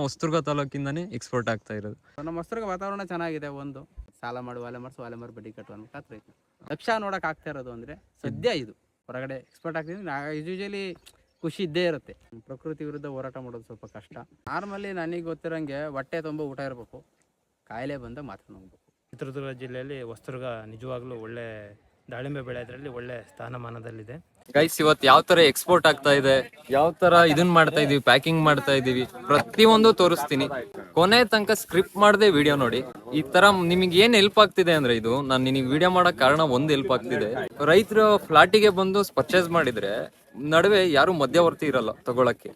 Hosadurga ತಾಲೂಕಿಂದಾನೇ export ಆಗ್ತಾ ಇರೋದು. ನಮ್ಮ ಹೊಸದುರ್ಗ ವಾತಾವರಣ ಚೆನ್ನಾಗಿದೆ. ಒಂದು ಸಾಲ ಮಾಡಿ ವಾಲೆ ಮಾರಿ ಬಡ್ಡಿ ಕಟ್ಟುವ ಅನ್ಬೇಕಾದ್ರೆ ರೈತ ಲಕ್ಷ ನೋಡಕ್ ಆಗ್ತಾ ಇರೋದು ಅಂದ್ರೆ ಸದ್ಯ ಇದು ಹೊರಗಡೆ ಎಕ್ಸ್ಪೋರ್ಟ್ ಆಗ್ತಿದ್ರೆ ಯೂಶಲಿ ಖುಷಿ ಇದ್ದೇ ಇರುತ್ತೆ. ಪ್ರಕೃತಿ ವಿರುದ್ಧ ಹೋರಾಟ ಮಾಡೋದು ಸ್ವಲ್ಪ ಕಷ್ಟ. ನಾರ್ಮಲಿ ನನಗೆ ಗೊತ್ತಿರೋಂಗೆ ಹೊಟ್ಟೆ ತುಂಬ ಊಟ ಇರಬೇಕು, ಕಾಯಿಲೆ ಬಂದ ಮಾತ್ರ ಹೋಗ್ಬೇಕು. ಚಿತ್ರದುರ್ಗ ಜಿಲ್ಲೆಯಲ್ಲಿ ಹೊಸದುರ್ಗ ನಿಜವಾಗ್ಲೂ ಒಳ್ಳೆ ದಾಳಿಂಬೆ ಬೆಳೆಯೋದ್ರಲ್ಲಿ ಒಳ್ಳೆ ಸ್ಥಾನಮಾನದಲ್ಲಿದೆ. ಗೈಸ್, ಇವತ್ತು ಯಾವ ತರ ಎಕ್ಸ್ಪೋರ್ಟ್ ಆಗ್ತಾ ಇದೆ, ಯಾವ ತರ ಇದನ್ನ ಮಾಡ್ತಾ ಇದೀವಿ, ಪ್ಯಾಕಿಂಗ್ ಮಾಡ್ತಾ ಇದೀವಿ, ಪ್ರತಿಯೊಂದು ತೋರಿಸ್ತೀನಿ. ಕೊನೆ ತನಕ ಸ್ಕ್ರಿಪ್ಟ್ ಮಾಡದೆ ವಿಡಿಯೋ ನೋಡಿ. ಈ ತರ ನಿಮಗೆ ಏನ್ ಹೆಲ್ಪ್ ಆಗ್ತಿದೆ ಅಂದ್ರೆ, ಇದು ನಾನು ನಿನಗೆ ವಿಡಿಯೋ ಮಾಡಕ್ ಕಾರಣ ಒಂದು ಹೆಲ್ಪ್ ಆಗ್ತಿದೆ. ರೈತರು ಫ್ಲಾಟಿಗೆ ಬಂದು ಪರ್ಚೇಸ್ ಮಾಡಿದ್ರೆ ನಡುವೆ ಯಾರು ಮಧ್ಯವರ್ತಿ ಇರಲ್ಲ ತಗೊಳಕ್ಕೆ.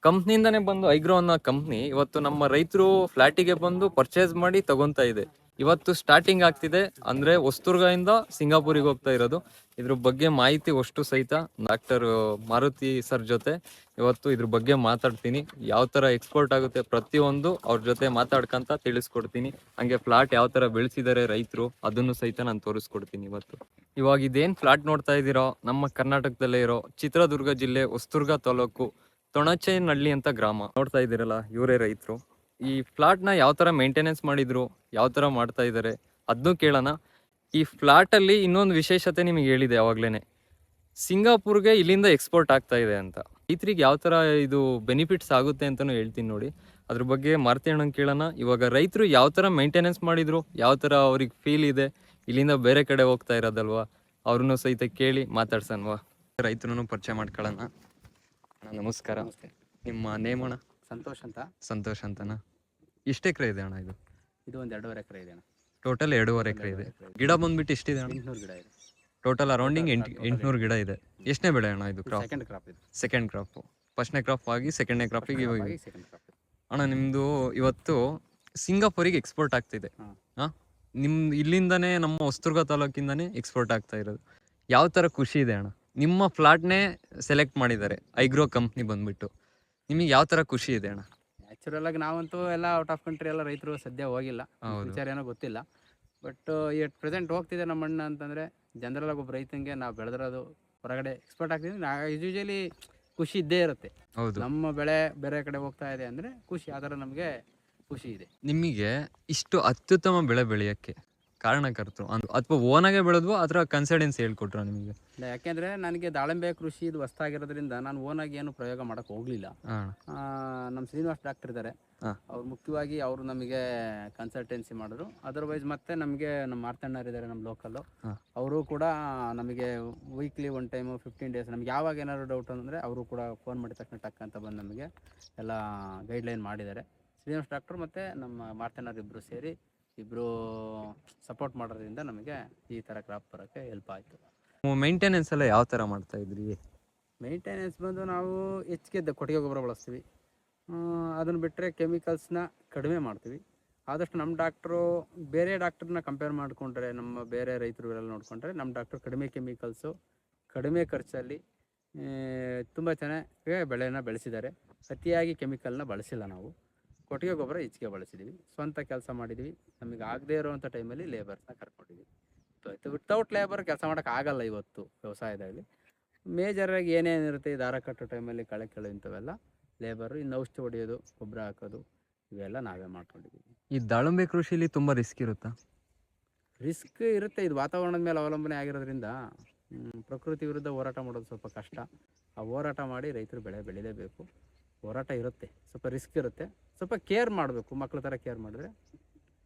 ಕಂಪ್ನಿಯಿಂದಾನೇ ಬಂದು ಐಗ್ರೋ ಅನ್ನೋ ಕಂಪ್ನಿ ಇವತ್ತು ನಮ್ಮ ರೈತರು ಫ್ಲಾಟಿಗೆ ಬಂದು ಪರ್ಚೇಸ್ ಮಾಡಿ ತಗೊಂತಾ ಇದೆ. ಇವತ್ತು ಸ್ಟಾರ್ಟಿಂಗ್ ಆಗ್ತಿದೆ ಅಂದ್ರೆ ಹೊಸದುರ್ಗದಿಂದ ಸಿಂಗಾಪುರಿಗೆ ಹೋಗ್ತಾ ಇರೋದು. ಇದ್ರ ಬಗ್ಗೆ ಮಾಹಿತಿ ಅಷ್ಟು ಸಹಿತ ಡಾಕ್ಟರ್ ಮಾರುತಿ ಸರ್ ಜೊತೆ ಇವತ್ತು ಇದ್ರ ಬಗ್ಗೆ ಮಾತಾಡ್ತೀನಿ. ಯಾವ ತರ ಎಕ್ಸ್ಪೋರ್ಟ್ ಆಗುತ್ತೆ ಪ್ರತಿಯೊಂದು ಅವ್ರ ಜೊತೆ ಮಾತಾಡ್ಕಂತ ತಿಳಿಸ್ಕೊಡ್ತೀನಿ. ಹಂಗೆ ಫ್ಲಾಟ್ ಯಾವ ತರ ಬೆಳೆಸಿದ್ದಾರೆ ರೈತರು ಅದನ್ನು ಸಹಿತ ನಾನು ತೋರಿಸ್ಕೊಡ್ತೀನಿ ಇವತ್ತು. ಇವಾಗ ಇದೇನ್ ಫ್ಲಾಟ್ ನೋಡ್ತಾ ಇದ್ದೀರೋ ನಮ್ಮ ಕರ್ನಾಟಕದಲ್ಲೇ ಇರೋ ಚಿತ್ರದುರ್ಗ ಜಿಲ್ಲೆ ಹೊಸದುರ್ಗ ತಾಲೂಕು ತೊಣಚೇನಹಳ್ಳಿ ಅಂತ ಗ್ರಾಮ ನೋಡ್ತಾ ಇದ್ದೀರಲ್ಲ, ಇವರೇ ರೈತರು. ಈ ಫ್ಲಾಟ್ ನ ಯಾವ ತರ ಮೇಂಟೆನೆನ್ಸ್ ಮಾಡಿದ್ರು, ಯಾವ ತರ ಮಾಡ್ತಾ ಇದ್ದಾರೆ ಅದನ್ನು ಕೇಳೋಣ. ಈ ಫ್ಲಾಟ್ ಅಲ್ಲಿ ಇನ್ನೊಂದು ವಿಶೇಷತೆ ನಿಮಗೆ ಹೇಳಿದೆ ಯಾವಾಗ್ಲೇನೆ, ಸಿಂಗಾಪುರ್ಗೆ ಇಲ್ಲಿಂದ ಎಕ್ಸ್ಪೋರ್ಟ್ ಆಗ್ತಾ ಇದೆ ಅಂತ. ರೈತರಿಗೆ ಯಾವ ತರ ಇದು ಬೆನಿಫಿಟ್ಸ್ ಆಗುತ್ತೆ ಅಂತಾನು ಹೇಳ್ತೀನಿ ನೋಡಿ. ಅದ್ರ ಬಗ್ಗೆ ಮಾರುತಿ ಅಣ್ಣಂಗೆ ಕೇಳೋಣ. ಇವಾಗ ರೈತರು ಯಾವ ತರ ಮೇಂಟೆನೆನ್ಸ್ ಮಾಡಿದ್ರು, ಯಾವ ತರ ಅವ್ರಿಗೆ ಫೀಲ್ ಇದೆ, ಇಲ್ಲಿಂದ ಬೇರೆ ಕಡೆ ಹೋಗ್ತಾ ಇರೋದಲ್ವಾ, ಅವ್ರನ್ನು ಸಹಿತ ಕೇಳಿ ಮಾತಾಡ್ಸನ್ವಾ. ರೈತರನ್ನು ಪರಿಚಯ ಮಾಡ್ಕೊಳ್ಳೋಣ. ನಮಸ್ಕಾರ. ನಿಮ್ಮ ನೇಮ್ ಅಣ್ಣ? ಸಂತೋಷ್ ಅಂತ. ಸಂತೋಷ್ ಅಂತನಾ? ಎಷ್ಟು ಎಕರೆ ಇದೆ ಅಣ್ಣ ಇದು? ಇದು ಒಂದು 2.5 ಎಕರೆ ಇದೆ. ಟೋಟಲ್ 2.5 ಎಕರೆ ಇದೆ. ಗಿಡ ಬಂದ್ಬಿಟ್ಟು ಎಷ್ಟಿದೆ ಅಣ್ಣ? 800 ಗಿಡ ಇದೆ. ಟೋಟಲ್ ಅರೌಂಡಿಂಗ್ 800 ಗಿಡ ಇದೆ. ಎಷ್ಟನೇ ಬೆಳೆ ಅಣ್ಣ ಇದು? ಕ್ರಾಪ್? ಸೆಕೆಂಡ್ ಕ್ರಾಪ್ ಇದು. Second crop. ಫಸ್ಟ್ನೇ ಕ್ರಾಪ್ ಆಗಿ ಸೆಕೆಂಡ್ನೇ ಕ್ರಾಪಿಗೆ ಸೆಕೆಂಡ್ ಕ್ರಾಪ್. ಅಣ್ಣ ನಿಮ್ದು ಇವತ್ತು ಸಿಂಗಾಪುರಿಗೆ ಎಕ್ಸ್ಪೋರ್ಟ್ ಆಗ್ತಿದೆ. ನಿಮ್ ಇಲ್ಲಿಂದಾನೇ ನಮ್ಮ ಹೊಸದುರ್ಗ ತಾಲೂಕಿಂದಾನೇ ಎಕ್ಸ್ಪೋರ್ಟ್ ಆಗ್ತಾ ಇರೋದು. ಯಾವ ತರ ಖುಷಿ ಇದೆ ಅಣ್ಣ? ನಿಮ್ಮ ಫ್ಲಾಟ್ನೇ ಸೆಲೆಕ್ಟ್ ಮಾಡಿದ್ದಾರೆ ಐಗ್ರೋ ಕಂಪ್ನಿ ಬಂದ್ಬಿಟ್ಟು. ನಿಮಗೆ ಯಾವ ತರ ಖುಷಿ ಇದೆ ಅಣ್ಣ? ನ್ಯಾಚುರಲ್ ಆಗಿ ನಾವಂತೂ ಎಲ್ಲ ಔಟ್ ಆಫ್ ಕಂಟ್ರಿ ಎಲ್ಲ ರೈತರು ಸದ್ಯ ಹೋಗಿಲ್ಲ, ವಿಚಾರ ಏನೋ ಗೊತ್ತಿಲ್ಲ. ಬಟ್ ಎಟ್ ಪ್ರೆಸೆಂಟ್ ಹೋಗ್ತಿದೆ ನಮ್ಮ ಅಣ್ಣ ಅಂತಂದ್ರೆ ಜನರಲ್ ಆಗಿ ಒಬ್ಬ ರೈತಂಗೆ ನಾವು ಬೆಳೆದಿರೋದು ಹೊರಗಡೆ ಎಕ್ಸ್ಪೋರ್ಟ್ ಆಗ್ತಿದ್ವಿ. ಯೂಶಲಿ ಖುಷಿ ಇದ್ದೇ ಇರುತ್ತೆ. ನಮ್ಮ ಬೆಳೆ ಬೇರೆ ಕಡೆ ಹೋಗ್ತಾ ಇದೆ ಅಂದ್ರೆ ಖುಷಿ, ಆ ಥರ ನಮಗೆ ಖುಷಿ ಇದೆ. ನಿಮಗೆ ಇಷ್ಟು ಅತ್ಯುತ್ತಮ ಬೆಳೆ ಬೆಳೆಯಕ್ಕೆ ಕಾರಣಕರ್ತರು ಅಥವಾ ಓನಾಗೆ ಬೆಳೆದ್ವು ಅಥವಾ ಕನ್ಸಲ್ಟೆನ್ಸಿ ಹೇಳ್ಕೊಟ್ರು ನಿಮಗೆ? ಯಾಕೆಂದ್ರೆ ನನಗೆ ದಾಳಿಂಬೆ ಕೃಷಿ ಇದು ಹೊಸ್ತಾಗಿರೋದ್ರಿಂದ ನಾನು ಓನಾಗಿ ಏನು ಪ್ರಯೋಗ ಮಾಡಕ್ ಹೋಗ್ಲಿಲ್ಲ. ನಮ್ಮ ಶ್ರೀನಿವಾಸ್ ಡಾಕ್ಟರ್ ಇದ್ದಾರೆ, ಅವ್ರು ಮುಖ್ಯವಾಗಿ ಅವರು ನಮಗೆ ಕನ್ಸಲ್ಟೆನ್ಸಿ ಮಾಡಿದ್ರು. ಅದರ್ವೈಸ್ ಮತ್ತೆ ನಮಗೆ ನಮ್ಮ ಮಾರ್ತಣ್ಣರು ಇದ್ದಾರೆ ನಮ್ಮ ಲೋಕಲ್ಲು, ಅವರು ಕೂಡ ನಮಗೆ ವೀಕ್ಲಿ 1 ಟೈಮು 15 ಡೇಸ್ ನಮ್ಗೆ ಯಾವಾಗ ಏನಾದ್ರು ಡೌಟ್ ಅಂದರೆ ಅವರು ಕೂಡ ಫೋನ್ ಮಾಡಿದ ತಕ್ಷಣ ಟಕ್ ಅಂತ ಬಂದು ನಮಗೆ ಎಲ್ಲ ಗೈಡ್ಲೈನ್ ಮಾಡಿದ್ದಾರೆ. ಶ್ರೀನಿವಾಸ್ ಡಾಕ್ಟರ್ ಮತ್ತು ನಮ್ಮ ಮಾರ್ತಣ್ಣರು ಇಬ್ಬರು ಸೇರಿ ಸಪೋರ್ಟ್ ಮಾಡೋದ್ರಿಂದ ನಮಗೆ ಈ ಥರ ಕ್ರಾಪ್ ಬರೋಕ್ಕೆ ಹೆಲ್ಪ್ ಆಯಿತು. ಮೇಂಟೆನೆನ್ಸ್ ಎಲ್ಲ ಯಾವ ಥರ ಮಾಡ್ತಾ ಇದ್ರಿ? ಮೇಂಟೆನೆನ್ಸ್ ಬಂದು ನಾವು ಹೆಚ್ಚಿಗೆ ಕೊಟ್ಟಿಗೆ ಗೊಬ್ಬರ ಬಳಸ್ತೀವಿ. ಅದನ್ನು ಬಿಟ್ಟರೆ ಕೆಮಿಕಲ್ಸ್ನ ಕಡಿಮೆ ಮಾಡ್ತೀವಿ. ಆದಷ್ಟು ನಮ್ಮ ಡಾಕ್ಟ್ರು ಬೇರೆ ಡಾಕ್ಟ್ರನ್ನ ಕಂಪೇರ್ ಮಾಡಿಕೊಂಡ್ರೆ, ನಮ್ಮ ಬೇರೆ ರೈತರು ಎಲ್ಲ ನೋಡಿಕೊಂಡ್ರೆ ನಮ್ಮ ಡಾಕ್ಟ್ರು ಕಡಿಮೆ ಕೆಮಿಕಲ್ಸು, ಕಡಿಮೆ ಖರ್ಚಲ್ಲಿ ತುಂಬ ಚೆನ್ನಾಗಿ ಬೆಳೆನ ಬೆಳೆಸಿದ್ದಾರೆ. ಅತಿಯಾಗಿ ಕೆಮಿಕಲ್ನ ಬಳಸಿಲ್ಲ. ನಾವು ಕೊಟ್ಟಿಗೆ ಗೊಬ್ಬರ ಹೆಚ್ಚಿಗೆ ಬಳಸಿದ್ದೀವಿ, ಸ್ವಂತ ಕೆಲಸ ಮಾಡಿದ್ದೀವಿ. ನಮಗೆ ಆಗದೇ ಇರೋವಂಥ ಟೈಮಲ್ಲಿ ಲೇಬರ್ಸ್ನ ಕರ್ಕೊಂಡಿದ್ದೀವಿ. ವಿತೌಟ್ ಲೇಬರ್ ಕೆಲಸ ಮಾಡೋಕ್ಕೆ ಆಗಲ್ಲ ಇವತ್ತು ವ್ಯವಸಾಯದಲ್ಲಿ. ಮೇಜರಾಗಿ ಏನೇನಿರುತ್ತೆ, ದಾರ ಕಟ್ಟೋ ಟೈಮಲ್ಲಿ ಕಳೆ ಕೆಳು ಇಂಥವೆಲ್ಲ ಲೇಬರು, ಇನ್ನು ಔಷಧಿ ಹೊಡೆಯೋದು, ಗೊಬ್ಬರ ಹಾಕೋದು, ಇವೆಲ್ಲ ನಾವೇ ಮಾಡ್ಕೊಂಡಿದ್ದೀವಿ. ಈ ದಾಳಿಂಬೆ ಕೃಷಿಲಿ ತುಂಬ ರಿಸ್ಕ್ ಇರುತ್ತಾ? ರಿಸ್ಕ್ ಇರುತ್ತೆ. ಇದು ವಾತಾವರಣದ ಮೇಲೆ ಅವಲಂಬನೆ ಆಗಿರೋದ್ರಿಂದ ಪ್ರಕೃತಿ ವಿರುದ್ಧ ಹೋರಾಟ ಮಾಡೋದು ಸ್ವಲ್ಪ ಕಷ್ಟ. ಆ ಹೋರಾಟ ಮಾಡಿ ರೈತರು ಬೆಳೆ ಬೆಳಿಲೇಬೇಕು. ಹೋರಾಟ ಇರುತ್ತೆ, ಸ್ವಲ್ಪ ರಿಸ್ಕ್ ಇರುತ್ತೆ, ಸ್ವಲ್ಪ ಕೇರ್ ಮಾಡಬೇಕು. ಮಕ್ಳ ಥರ ಕೇರ್ ಮಾಡಿದ್ರೆ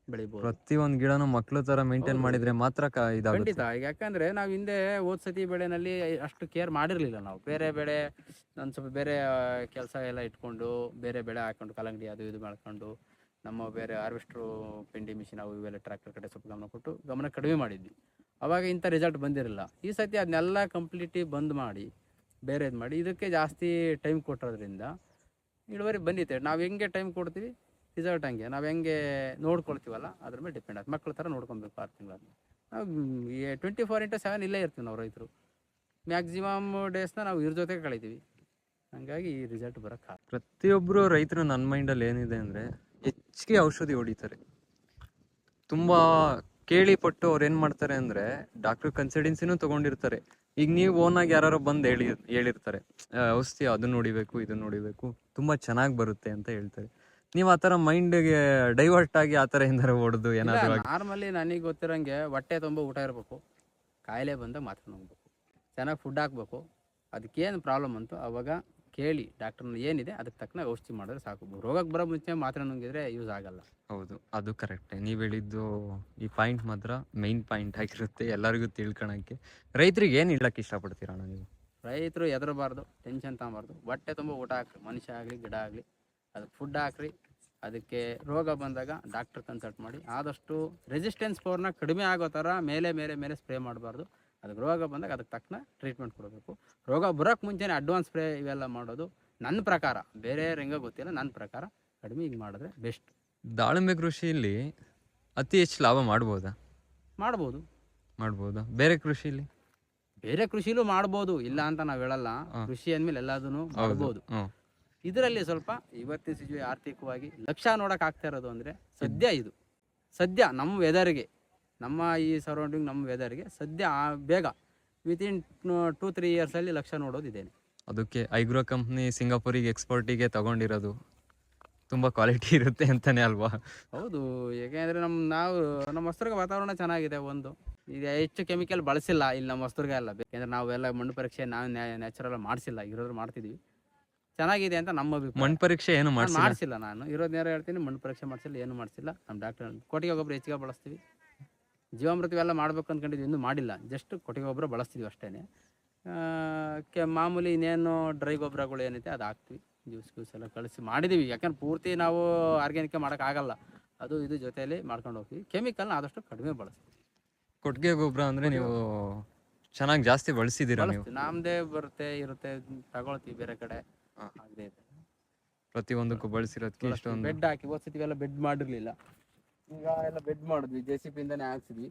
ಬೆಳಿಬೋದು. ಪ್ರತಿಯೊಂದು ಗಿಡನೂ ಮಕ್ಳ ಥರ ಮೇಂಟೈನ್ ಮಾಡಿದ್ರೆ ಮಾತ್ರ ಖಂಡಿತ. ಯಾಕಂದರೆ ನಾವು ಹಿಂದೆ ಸತಿ ಬೆಳೆನಲ್ಲಿ ಅಷ್ಟು ಕೇರ್ ಮಾಡಿರಲಿಲ್ಲ. ನಾವು ಬೇರೆ ಬೆಳೆ ನಾನು ಸ್ವಲ್ಪ ಬೇರೆ ಕೆಲಸ ಎಲ್ಲ ಇಟ್ಕೊಂಡು ಬೇರೆ ಬೆಳೆ ಹಾಕೊಂಡು ಕಲ್ಲಂಗಡಿ ಅದು ಇದು ಮಾಡ್ಕೊಂಡು ನಮ್ಮ ಬೇರೆ ಹಾರ್ವೆಸ್ಟ್ರು, ಪಿಂಡಿ ಮಿಷಿನ್ ಅವು ಇವೆಲ್ಲ ಟ್ರ್ಯಾಕ್ಟರ್ ಕಡೆ ಸ್ವಲ್ಪ ಗಮನ ಕೊಟ್ಟು ಗಮನ ಕಡಿಮೆ ಮಾಡಿದ್ವಿ. ಅವಾಗ ಇಂಥ ರಿಸಲ್ಟ್ ಬಂದಿರಲಿಲ್ಲ. ಈ ಸತಿ ಅದನ್ನೆಲ್ಲ ಕಂಪ್ಲೀಟಿ ಬಂದ್ ಮಾಡಿ ಬೇರೆ ಇದು ಮಾಡಿ ಇದಕ್ಕೆ ಜಾಸ್ತಿ ಟೈಮ್ ಕೊಟ್ಟಿರೋದ್ರಿಂದ ಇಳುವರಿ ಬಂದಿದೆ. ನಾವು ಹೆಂಗೆ ಟೈಮ್ ಕೊಡ್ತೀವಿ ರಿಸಲ್ಟ್ ಹಂಗೆ, ನಾವು ಹೆಂಗೆ ನೋಡ್ಕೊಳ್ತೀವಲ್ಲ ಅದ್ರ ಮೇಲೆ ಡಿಪೆಂಡ್ ಆಗುತ್ತೆ. ಮಕ್ಳ ಥರ ನೋಡ್ಕೊಬೇಕು 6 ತಿಂಗಳಲ್ಲಿ. ನಾವು 24/7 ಇಲ್ಲೇ ಇರ್ತೀವಿ ನಾವು ರೈತರು. ಮ್ಯಾಕ್ಸಿಮಮ್ ಡೇಸ್ನ ನಾವು ಇವ್ರ ಜೊತೆಗೆ ಕಳಿತೀವಿ. ಹಂಗಾಗಿ ಈ ರಿಸಲ್ಟ್ ಬರೋಕ್ಕೆ ಪ್ರತಿಯೊಬ್ಬರು ರೈತರು ನನ್ನ ಮೈಂಡಲ್ಲಿ ಏನಿದೆ ಅಂದರೆ ಹೆಚ್ಚಿಗೆ ಔಷಧಿ ಹೊಡಿತಾರೆ. ತುಂಬ ಕೇಳಿಪಟ್ಟು ಅವ್ರು ಏನು ಮಾಡ್ತಾರೆ ಅಂದರೆ ಡಾಕ್ಟ್ರ್ ಕನ್ಸಲ್ಟೆನ್ಸಿನೂ ತೊಗೊಂಡಿರ್ತಾರೆ. ಈಗ ನೀವು ಓನಾಗಿ ಯಾರು ಬಂದು ಹೇಳಿರ್ತಾರೆ ಔಷಧಿ ಅದನ್ನ ನೋಡಿಬೇಕು ಇದನ್ನ ನೋಡಿಬೇಕು ತುಂಬ ಚೆನ್ನಾಗಿ ಬರುತ್ತೆ ಅಂತ ಹೇಳ್ತಾರೆ. ನೀವು ಆ ಥರ ಮೈಂಡ್ಗೆ ಡೈವರ್ಟ್ ಆಗಿ ಆ ಥರ ಏನಾರು ಹೊಡೆದು ಏನಾದರೂ ನಾರ್ಮಲಿ ನನಗೆ ಗೊತ್ತಿರೋಂಗೆ ಹೊಟ್ಟೆ ತುಂಬ ಊಟ ಇರಬೇಕು, ಕಾಯಿಲೆ ಬಂದಾಗ ಮಾತ್ರ ನುಂಗ್ಬೇಕು, ಚೆನ್ನಾಗಿ ಫುಡ್ ಹಾಕ್ಬೇಕು. ಅದಕ್ಕೇನು ಪ್ರಾಬ್ಲಮ್ ಅಂತು ಅವಾಗ ಕೇಳಿ ಡಾಕ್ಟರ್ನ ಏನಿದೆ ಅದಕ್ಕೆ ತಕ್ಕನ ಔಷಧಿ ಮಾಡಿದ್ರೆ ಸಾಕು. ರೋಗಕ್ಕೆ ಬರೋ ಮುಂಚೆ ಮಾತ್ರೆ ನುಂಗಿದ್ರೆ ಯೂಸ್ ಆಗಲ್ಲ. ಹೌದು, ಅದು ಕರೆಕ್ಟೇ. ನೀವು ಹೇಳಿದ್ದು ಈ ಪಾಯಿಂಟ್ ಮಾತ್ರ ಮೈನ್ ಪಾಯಿಂಟ್ ಆಗಿರುತ್ತೆ ಎಲ್ಲರಿಗೂ ತಿಳ್ಕೊಳಕ್ಕೆ. ರೈತರಿಗೆ ಏನು ಹೇಳಕ್ಕೆ ಇಷ್ಟಪಡ್ತೀರಣ್ಣ ನೀವು? ರೈತರು ಹೆದರಬಾರ್ದು, ಟೆನ್ಷನ್ ತಗೊಬಾರ್ದು, ಹೊಟ್ಟೆ ತುಂಬ ಊಟ ಹಾಕ್ರಿ, ಮನುಷ್ಯ ಆಗಲಿ ಗಿಡ ಆಗಲಿ, ಅದಕ್ಕೆ ಫುಡ್ ಹಾಕ್ರಿ. ಅದಕ್ಕೆ ರೋಗ ಬಂದಾಗ ಡಾಕ್ಟರ್ ಕನ್ಸಲ್ಟ್ ಮಾಡಿ ಆದಷ್ಟು ರೆಸಿಸ್ಟೆನ್ಸ್ ಪವರ್ನ ಕಡಿಮೆ ಆಗೋ ಥರ ಮೇಲೆ ಮೇಲೆ ಮೇಲೆ ಸ್ಪ್ರೇ ಮಾಡಬಾರ್ದು. ಅದಕ್ಕೆ ರೋಗ ಬಂದಾಗ ಅದಕ್ಕೆ ತಕ್ಕನ ಟ್ರೀಟ್ಮೆಂಟ್ ಕೊಡಬೇಕು. ರೋಗ ಬರೋಕ್ಕೆ ಮುಂಚೆನೇ ಅಡ್ವಾನ್ಸ್ ಸ್ಪ್ರೇ ಇವೆಲ್ಲ ಮಾಡೋದು ನನ್ನ ಪ್ರಕಾರ, ಬೇರೆ ಹೆಂಗೆ ಗೊತ್ತಿಲ್ಲ, ನನ್ನ ಪ್ರಕಾರ ಕಡಿಮೆ ಹಿಂಗೆ ಮಾಡಿದ್ರೆ ಬೆಸ್ಟ್. ದಾಳಿಂಬೆ ಕೃಷಿಯಲ್ಲಿ ಅತಿ ಹೆಚ್ಚು ಲಾಭ ಮಾಡ್ಬೋದಾ? ಮಾಡ್ಬೋದಾ? ಬೇರೆ ಕೃಷಿಲಿ? ಬೇರೆ ಕೃಷಿಲೂ ಮಾಡ್ಬೋದು, ಇಲ್ಲ ಅಂತ ನಾವು ಹೇಳಲ್ಲ. ಕೃಷಿ ಅಂದಮೇಲೆ ಎಲ್ಲದನ್ನು ಮಾಡ್ಬೋದು. ಇದರಲ್ಲಿ ಸ್ವಲ್ಪ ಇವತ್ತಿನ ಆರ್ಥಿಕವಾಗಿ ಲಕ್ಷ ನೋಡಕ್ ಆಗ್ತಾ ಇರೋದು ಅಂದ್ರೆ ಸದ್ಯ ನಮ್ಮ ವೆದರ್ಗೆ, ನಮ್ಮ ಈ ಸರೌಂಡಿಂಗ್, ನಮ್ಮ ವೆದರ್ಗೆ ಸದ್ಯ ಬೇಗ ವಿತಿನ್ 2-3 ಇಯರ್ಸಲ್ಲಿ ಲಕ್ಷ ನೋಡೋದಿದ್ದೇನೆ. ಅದಕ್ಕೆ ಐಗ್ರೋ ಕಂಪ್ನಿ ಸಿಂಗಾಪುರಿಗೆ ಎಕ್ಸ್ಪೋರ್ಟಿಗೆ ತಗೊಂಡಿರೋದು ತುಂಬ ಕ್ವಾಲಿಟಿ ಇರುತ್ತೆ ಅಂತಾನೆ ಅಲ್ವಾ? ಹೌದು, ಏಕೆಂದರೆ ನಮ್ಮ ಹೊಸದುರ್ಗ ವಾತಾವರಣ ಚೆನ್ನಾಗಿದೆ. ಈಗ ಹೆಚ್ಚು ಕೆಮಿಕಲ್ ಬಳಸಿಲ್ಲ ಇಲ್ಲಿ ನಮ್ಮ ಹೊಸದುರ್ಗ ಎಲ್ಲ. ಬೇಕೆಂದ್ರೆ ನಾವೆಲ್ಲ ಮಣ್ಣು ಪರೀಕ್ಷೆ ನಾವು ನ್ಯಾಚುರಲ್ ಮಾಡಿಸಿಲ್ಲ, ಇರೋದ್ರು ಮಾಡ್ತಿದ್ವಿ. ಚೆನ್ನಾಗಿದೆ ಅಂತ ನಮ್ಮ ಅಭಿಪ್ರಾಯ. ಮಣ್ಣು ಪರೀಕ್ಷೆ ಏನು ಮಾಡಿಸಿಲ್ಲ, ನಾನು ಇರೋದು ನೇರ ಹೇಳ್ತೀನಿ, ಮಣ್ಣು ಪರೀಕ್ಷೆ ಮಾಡಿಸಿಲ್ಲ, ಏನು ಮಾಡಿಸಿಲ್ಲ. ನಮ್ಮ ಡಾಕ್ಟರ್ ಕೊಟ್ಟಿಗೆ ಗೊಬ್ಬರ ಹೆಚ್ಚಿಗೆ ಬಳಸ್ತೀವಿ. ಜೀವಾಮೃತವೆಲ್ಲ ಮಾಡ್ಬೇಕು ಅಂದ್ಕೊಂಡಿದ್ವಿ, ಇನ್ನೂ ಮಾಡಿಲ್ಲ. ಜಸ್ಟ್ ಕೊಟ್ಟಿಗೆ ಗೊಬ್ಬರ ಬಳಸ್ತೀವಿ ಅಷ್ಟೇ. ಮಾಮೂಲಿ ಇನ್ನೇನು ಡ್ರೈ ಗೊಬ್ಬರಗಳು ಏನೈತೆ ಅದು ಹಾಕ್ತೀವಿ. ಜ್ಯೂಸ್ ಎಲ್ಲ ಕಳಿಸಿ ಮಾಡಿದ್ದೀವಿ. ಯಾಕಂದ್ರೆ ಪೂರ್ತಿ ನಾವು ಆರ್ಗ್ಯಾನಿಕ್ ಮಾಡೋಕ್ಕಾಗಲ್ಲ, ಅದು ಇದು ಜೊತೆಯಲ್ಲಿ ಮಾಡ್ಕೊಂಡು ಹೋಗ್ತೀವಿ. ಕೆಮಿಕಲ್ನ ಆದಷ್ಟು ಕಡಿಮೆ ಬಳಸ್ತೀವಿ. ಕೊಟ್ಟಿಗೆ ಗೊಬ್ಬರ ಅಂದರೆ ನೀವು ಚೆನ್ನಾಗಿ ಜಾಸ್ತಿ ಬಳಸಿದ್ದೀರಾ? ನೀವು ನಮ್ಮದೇ ಇರುತ್ತೆ, ತಗೊಳ್ತೀವಿ ಬೇರೆ ಕಡೆ. ಆಗದೆ ಪ್ರತಿಯೊಂದಕ್ಕೂ ಬಳಸಿರೋದಕ್ಕೆ ಇಷ್ಟೊಂದು ಬೆಡ್ ಹಾಕಿ ಓದ್ಸತಿವೆಲ್ಲ ಬೆಡ್ ಮಾಡಿರಲಿಲ್ಲ. ಈಗ ಎಲ್ಲ ಬೆಡ್ ಮಾಡಿದ್ವಿ, JCB ಇಂದಾನೆ ಹಾಕ್ಸಿದ್ವಿ.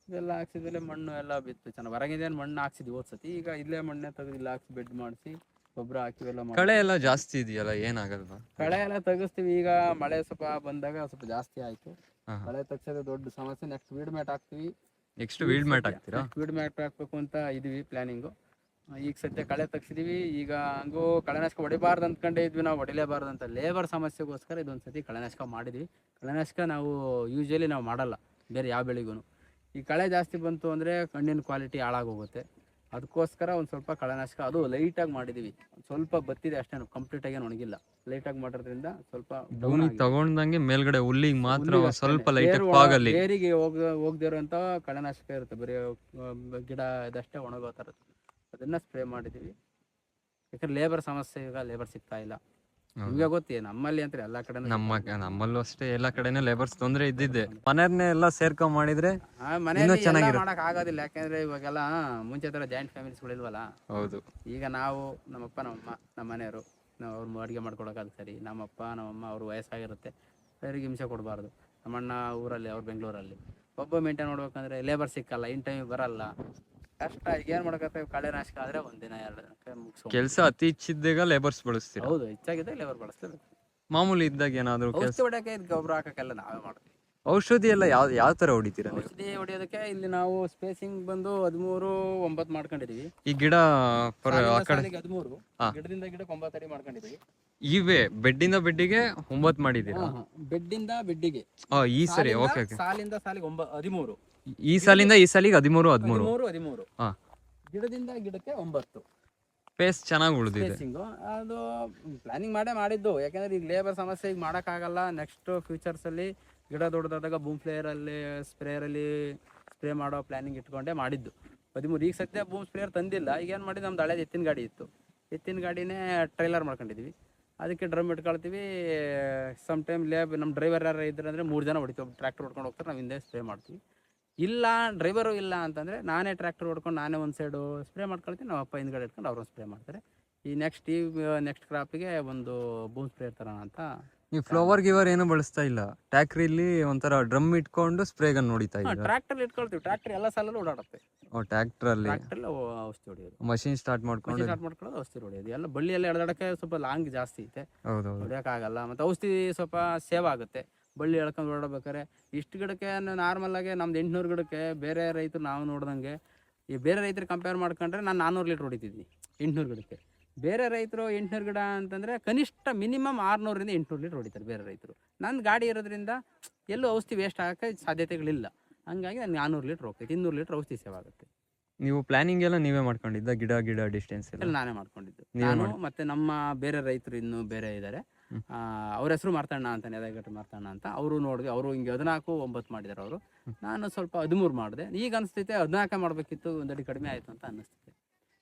ಇದೆಲ್ಲ ಹಾಕ್ಸಿದ್ಮೇಲೆ ಮಣ್ಣು ಎಲ್ಲ ಬಿತ್ತು ಚೆನ್ನಾಗಿ. ಹೊರಗಿಂದ ಮಣ್ಣು ಹಾಕ್ಸಿದ್ವಿ ಓದ್ಸತಿ. ಈಗ ಇಲ್ಲೇ ಮಣ್ಣೆ ತೆಗೆದು ಇಲ್ಲ ಹಾಕಿ ಬೆಡ್ ಮಾಡಿಸಿ ಗೊಬ್ಬರ ಹಾಕಿ ಎಲ್ಲ ಮಾಡಿ. ಕಳೆ ಎಲ್ಲ ಜಾಸ್ತಿ ಇದೆಯಲ್ಲ, ಏನಾಗಲ್ವಾ? ಕಳೆ ಎಲ್ಲ ತೆಗಿಸ್ತೀವಿ. ಈಗ ಮಳೆ ಸ್ವಲ್ಪ ಬಂದಾಗ ಸ್ವಲ್ಪ ಜಾಸ್ತಿ ಆಯ್ತು. ಕಳೆ ತೆಗ್ಸೋದು ದೊಡ್ಡ ಸಮಸ್ಯೆ. ನೆಕ್ಸ್ಟ್ ವೀಡ್ ಮ್ಯಾಟ್ ಹಾಕ್ತಿವಿ. ನೆಕ್ಸ್ಟ್ ವೀಡ್ ಮ್ಯಾಟ್ ಹಾಕ್ತೀರಾ? ವೀಡ್ ಮ್ಯಾಟ್ ಹಾಕ್ಬೇಕು ಅಂತ ಇದೀವಿ ಪ್ಲಾನಿಂಗು. ಈಗ ಸದ್ಯ ಕಳೆ ತೆಗ್ಸಿದೀವಿ. ಈಗ ಹಂಗೂ ಕಳೆನಾಶಕ ಹೊಡಿಬಾರ್ದು ಅಂದ್ಕೊಂಡೇ ಇದ್ವಿ, ನಾವು ಹೊಡಿಲೇಬಾರ್ದು ಅಂತ. ಲೇಬರ್ ಸಮಸ್ಯೆಗೋಸ್ಕರ ಇದೊಂದ್ಸತಿ ಕಳೆನಾಶಕ ಮಾಡಿದ್ವಿ. ಕಳೆನಾಶಕ ನಾವು ಯೂಶಲಿ ನಾವು ಮಾಡಲ್ಲ ಬೇರೆ ಯಾವ ಬೆಳೆಗೂ. ಈ ಕಳೆ ಜಾಸ್ತಿ ಬಂತು ಅಂದರೆ ಹಣ್ಣಿನ ಕ್ವಾಲಿಟಿ ಹಾಳಾಗೋಗುತ್ತೆ. ಅದಕ್ಕೋಸ್ಕರ ಒಂದು ಸ್ವಲ್ಪ ಕಳೆನಾಶಕ ಅದು ಲೈಟಾಗಿ ಮಾಡಿದ್ದೀವಿ. ಸ್ವಲ್ಪ ಬತ್ತಿದೆ ಅಷ್ಟೇ, ಕಂಪ್ಲೀಟಾಗಿ ಏನು ಒಣಗಿಲ್ಲ. ಲೈಟಾಗಿ ಮಾಡೋದ್ರಿಂದ ಸ್ವಲ್ಪ ತಗೊಂಡಂಗೆ ಮೇಲ್ಗಡೆ ಹುಲ್ಲಿಗೆ ಮಾತ್ರ ಸ್ವಲ್ಪ ಲೈಟ್ ಆಗಲಿ. ಬೇರಿಗೆ ಹೋಗದೇ ಇರುವಂಥ ಕಳೆನಾಶಕ ಇರುತ್ತೆ, ಬರೀ ಗಿಡ ಇದಷ್ಟೇ ಒಣಗೋ ಥರದ್ದು. ಅದನ್ನ ಸ್ಪ್ರೇ ಮಾಡಿದ್ದೀವಿ. ಯಾಕಂದ್ರೆ ಲೇಬರ್ ಸಮಸ್ಯೆ, ಈಗ ಲೇಬರ್ ಸಿಗ್ತಾ ಇಲ್ಲ. ನಿಮ್ಗೆ ಗೊತ್ತೇ ನಮ್ಮಲ್ಲಿ ಅಂತ ಎಲ್ಲ ಕಡೆ, ನಮ್ಮಲ್ಲೂ ಅಷ್ಟೇ ಎಲ್ಲ ಕಡೆನೂ ಲೇಬರ್ಸ್ ತೊಂದರೆ ಇದ್ದಿದ್ದೆ. ಮನೆಯವ್ರನ್ನೇ ಎಲ್ಲ ಸೇರ್ಕೊಂಡ್ ಮನೆಯಲ್ಲಿ ಮಾಡಕ್ ಆಗೋದಿಲ್ಲ. ಯಾಕಂದ್ರೆ ಇವಾಗೆಲ್ಲ ಮುಂಚೆ ತರ ಜಾಯಿಂಟ್ ಫ್ಯಾಮಿಲೀಸ್ಗಳಿಲ್ವಲ್ಲ. ಹೌದು. ಈಗ ನಾವು ನಮ್ಮಪ್ಪ ನಮ್ಮಮ್ಮ ನಮ್ಮ ಮನೆಯವರು ಅವ್ರು ಅಡುಗೆ ಮಾಡ್ಕೊಳಕ್ಕೆ ಸರಿ. ನಮ್ಮಪ್ಪ ನಮ್ಮಮ್ಮ ಅವ್ರು ವಯಸ್ಸಾಗಿರುತ್ತೆ, ಅವರಿಗೆ ಹಿಂಸೆ ಕೊಡಬಾರ್ದು. ನಮ್ಮಣ್ಣ ಊರಲ್ಲಿ, ಅವ್ರು ಬೆಂಗಳೂರಲ್ಲಿ. ಒಬ್ಬ ಮೇಂಟೈನ್ ಮಾಡ್ಬೇಕಂದ್ರೆ ಲೇಬರ್ ಸಿಕ್ಕಲ್ಲ, ಇನ್ ಟೈಮ್ ಬರಲ್ಲ, ಕಷ್ಟ. ಏನ್ ಮಾಡಕತ್ತೆ, ಕಳೆನಾಶಕ ಆದ್ರೆ ಒಂದಿನ 2 ದಿನಕ್ಕೆ ಮುಗಿಸೋ ಕೆಲಸ ಅತಿ ಹೆಚ್ಚಿದ್ದಾಗ ಲೇಬರ್ಸ್ ಬಳಸ್ತೀವಿ. ಹೌದು, ಹೆಚ್ಚಾಗಿದೆ ಲೇಬರ್ ಬಳಸ್ತೀವಿ. ಮಾಮೂಲಿ ಇದ್ದಾಗ ಏನಾದ್ರು ಔಷಧಿ ಹೊಡೆಯಕ್ಕೆ, ಗೊಬ್ಬರ ಹಾಕಕ್ಕೆಲ್ಲ ನಾವೇ ಮಾಡ್ತೀವಿ. ಔಷಧಿ ಎಲ್ಲ ಯಾವ ತರ ಹೊಡಿತೀರಾ? ಔಷಧಿ ಹೊಡೆಯೋದಕ್ಕೆ ಇಲ್ಲಿ ನಾವು ಸ್ಪೇಸಿಂಗ್ ಬಂದು 13-9 ಮಾಡ್ಕೊಂಡಿದೀವಿ. ಈ ಗಿಡ 13 ಗಿಡದಿಂದ ಗಿಡಕ್ಕೆ 9 ಅಡಿ ಮಾಡ್ಕೊಂಡಿದೀವಿ. ಇವೆ ಬೆಡ್ಡಿಂದ ಬೆಡ್ಡಿಗೆ 9 ಮಾಡಿದೀರಾ? ಬೆಡ್ಡಿಂದ ಬೆಡ್ಡಿಗೆ ಈ ಸರಿ ಓಕೆ. ಸಾಲಿಂದ ಸಾಲಿಗೆ 13. ಈ ಸಾಲಿಂದ ಈ ಸಾಲಿಗೆ 13. ಗಿಡದಿಂದ ಗಿಡಕ್ಕೆ 9. ಪೇಸ್ ಚೆನ್ನಾಗಿ ಉಳಿದಿದೆ. ಅದು ಪ್ಲಾನಿಂಗ್ ಮಾಡಿದ್ದು. ಯಾಕಂದ್ರೆ ಈಗ ಲೇಬರ್ ಸಮಸ್ಯೆ ಈಗ ಮಾಡೋಕ್ಕಾಗಲ್ಲ. ನೆಕ್ಸ್ಟ್ ಫ್ಯೂಚರ್ಸ್ ಅಲ್ಲಿ ಗಿಡ ದೊಡ್ಡದಾದಾಗ ಬೂಮ್ ಸ್ಪ್ರೇಯರಲ್ಲಿ ಸ್ಪ್ರೇ ಮಾಡೋ ಪ್ಲಾನಿಂಗ್ ಇಟ್ಕೊಂಡೆ ಮಾಡಿದ್ದು 13. ಈಗ ಸದ್ಯ ಬೂಮ್ ಸ್ಪ್ರೇಯರ್ ತಂದಿಲ್ಲ. ಈಗ ಏನು ಮಾಡಿದ್ದು, ನಮ್ದು ಹಳೇದು ಎತ್ತಿನ ಗಾಡಿ ಇತ್ತು. ಎತ್ತಿನ ಗಾಡಿನೇ ಟ್ರೈಲರ್ ಮಾಡ್ಕೊಂಡಿದ್ವಿ. ಅದಕ್ಕೆ ಡ್ರಮ್ ಇಟ್ಕೊಳ್ತೀವಿ. ಸಮ್ ಟೈಮ್ ನಮ್ಮ ಡ್ರೈವರ್ ಯಾರು ಇದ್ರೆ ಅಂದರೆ 3 ಜನ ಹೊಡಿತೀವಿ. ಟ್ರ್ಯಾಕ್ಟರ್ ಹೊಡ್ಕೊಂಡು ಹೋಗ್ತಾರೆ, ನಾವು ಹಿಂದೆ ಸ್ಪ್ರೇ ಮಾಡ್ತೀವಿ. ಇಲ್ಲ ಡ್ರೈವರು ಇಲ್ಲ ಅಂತಂದರೆ ನಾನೇ ಟ್ರ್ಯಾಕ್ಟರ್ ಹೊಡ್ಕೊಂಡು ನಾನೇ ಒಂದು ಸೈಡು ಸ್ಪ್ರೇ ಮಾಡ್ಕೊಳ್ತೀನಿ. ನಮ್ಮ ಅಪ್ಪ ಹಿಂದ್ಗಡೆ ಇಟ್ಕೊಂಡು ಅವ್ರೊಂದು ಸ್ಪ್ರೇ ಮಾಡ್ತಾರೆ. ಈ ನೆಕ್ಸ್ಟ್ ಕ್ರಾಪಿಗೆ ಒಂದು ಬೂಮ್ ಸ್ಪ್ರೇ ತರೋಣ ಅಂತ. ನೀವು ಫ್ಲವರ್ ಗಿವರ್ ಏನು ಬಳಸ್ತಾ ಇಲ್ಲ? ಟ್ಯಾಕ್ರಿಲಿ ಒಂಥರ ಡ್ರಮ್ ಇಟ್ಕೊಂಡು ಸ್ಪ್ರೇ ಗನ್ ನೋಡಿತಾ ಇದ್ದೀರಾ? ಟ್ರ್ಯಾಕ್ಟರ್ ಇಟ್ಕೊಳ್ತೀವಿ. ಟ್ರ್ಯಾಕ್ಟರ್ ಎಲ್ಲ ಸಾಲಲ್ಲೂ ಓಡಾಡುತ್ತೆ. ಟ್ರ್ಯಾಕ್ಟರ್ ಅಲ್ಲಿ ಔಷಧಿ ಹೊಡೆಯೋದು, ಮಷಿನ್ ಸ್ಟಾರ್ಟ್ ಮಾಡ್ಕೊಳ್ಳೋದು, ಔಷಧಿ ಹೊಡೆಯೋದು. ಎಲ್ಲ ಬಳ್ಳಿ ಎಲ್ಲ ಎಳ್ದಾಡಕ್ಕೆ ಸ್ವಲ್ಪ ಲಾಂಗ್ ಜಾಸ್ತಿ ಐತೆ, ಹೊಡೆಯೋಕ್ಕಾಗಲ್ಲ. ಮತ್ತು ಔಷಧಿ ಸ್ವಲ್ಪ ಸೇವ್ ಆಗುತ್ತೆ. ಬಳ್ಳಿ ಎಳ್ಕೊಂಡು ಓಡಾಡ್ಬೇಕಾರೆ ಇಷ್ಟು ಗಿಡಕ್ಕೆ ನಾರ್ಮಲ್ ಆಗಿ ನಮ್ದು 800 ಗಿಡಕ್ಕೆ ಬೇರೆ ರೈತರು ನಾವು ನೋಡ್ದಂಗೆ, ಈ ಬೇರೆ ರೈತರು ಕಂಪೇರ್ ಮಾಡ್ಕೊಂಡ್ರೆ ನಾನು 400 ಲೀಟ್ರ್ ಹೊಡಿತಿದ್ವಿ 800 ಗಿಡಕ್ಕೆ. ಬೇರೆ ರೈತರು 800 ಗಿಡ ಅಂತಂದರೆ ಕನಿಷ್ಠ ಮಿನಿಮಮ್ 600ರಿಂದ 800 ಲೀಟ್ರ್ ಹೊಡಿತಾರೆ ಬೇರೆ ರೈತರು. ನನ್ನ ಗಾಡಿ ಇರೋದ್ರಿಂದ ಎಲ್ಲೂ ಔಷಧಿ ವೇಸ್ಟ್ ಆಗೋಕ್ಕೆ ಸಾಧ್ಯತೆಗಳಿಲ್ಲ. ಹಂಗಾಗಿ ನನಗೆ 400 ಲೀಟ್ರ್ ಹೋಗ್ತೈತೆ, 200 ಲೀಟ್ರ್ ಔಷಧಿ ಸೇವ್ ಆಗುತ್ತೆ. ನೀವು ಪ್ಲಾನಿಂಗ್ ಎಲ್ಲ ನೀವೇ ಮಾಡ್ಕೊಂಡಿದ್ದ ಗಿಡ ಡಿಸ್ಟೆನ್ಸ್ ಎಲ್ಲ? ಎಲ್ಲ ನಾನೇ ಮಾಡ್ಕೊಂಡಿದ್ದು. ನಾನು ಮತ್ತು ನಮ್ಮ ಬೇರೆ ರೈತರು ಇನ್ನೂ ಬೇರೆ ಇದ್ದಾರೆ, ಅವ್ರ ಹೆಸರು ಮಾರ್ತಣ್ಣ ಅಂತ, ನೆದಗಟ್ಟು ಮಾರ್ತಣ್ಣ ಅಂತ. ಅವರು ನೋಡಿದ್ವಿ, ಅವರು ಹಿಂಗೆ 14-9 ಮಾಡಿದ್ದಾರೆ ಅವರು. ನಾನು ಸ್ವಲ್ಪ 13 ಮಾಡಿದೆ. ಈಗ ಅನಿಸ್ತೈತೆ 14 ಮಾಡಬೇಕಿತ್ತು, ಒಂದಡಿ ಕಡಿಮೆ ಆಯಿತು ಅಂತ ಅನ್ನಿಸ್ತೈತೆ.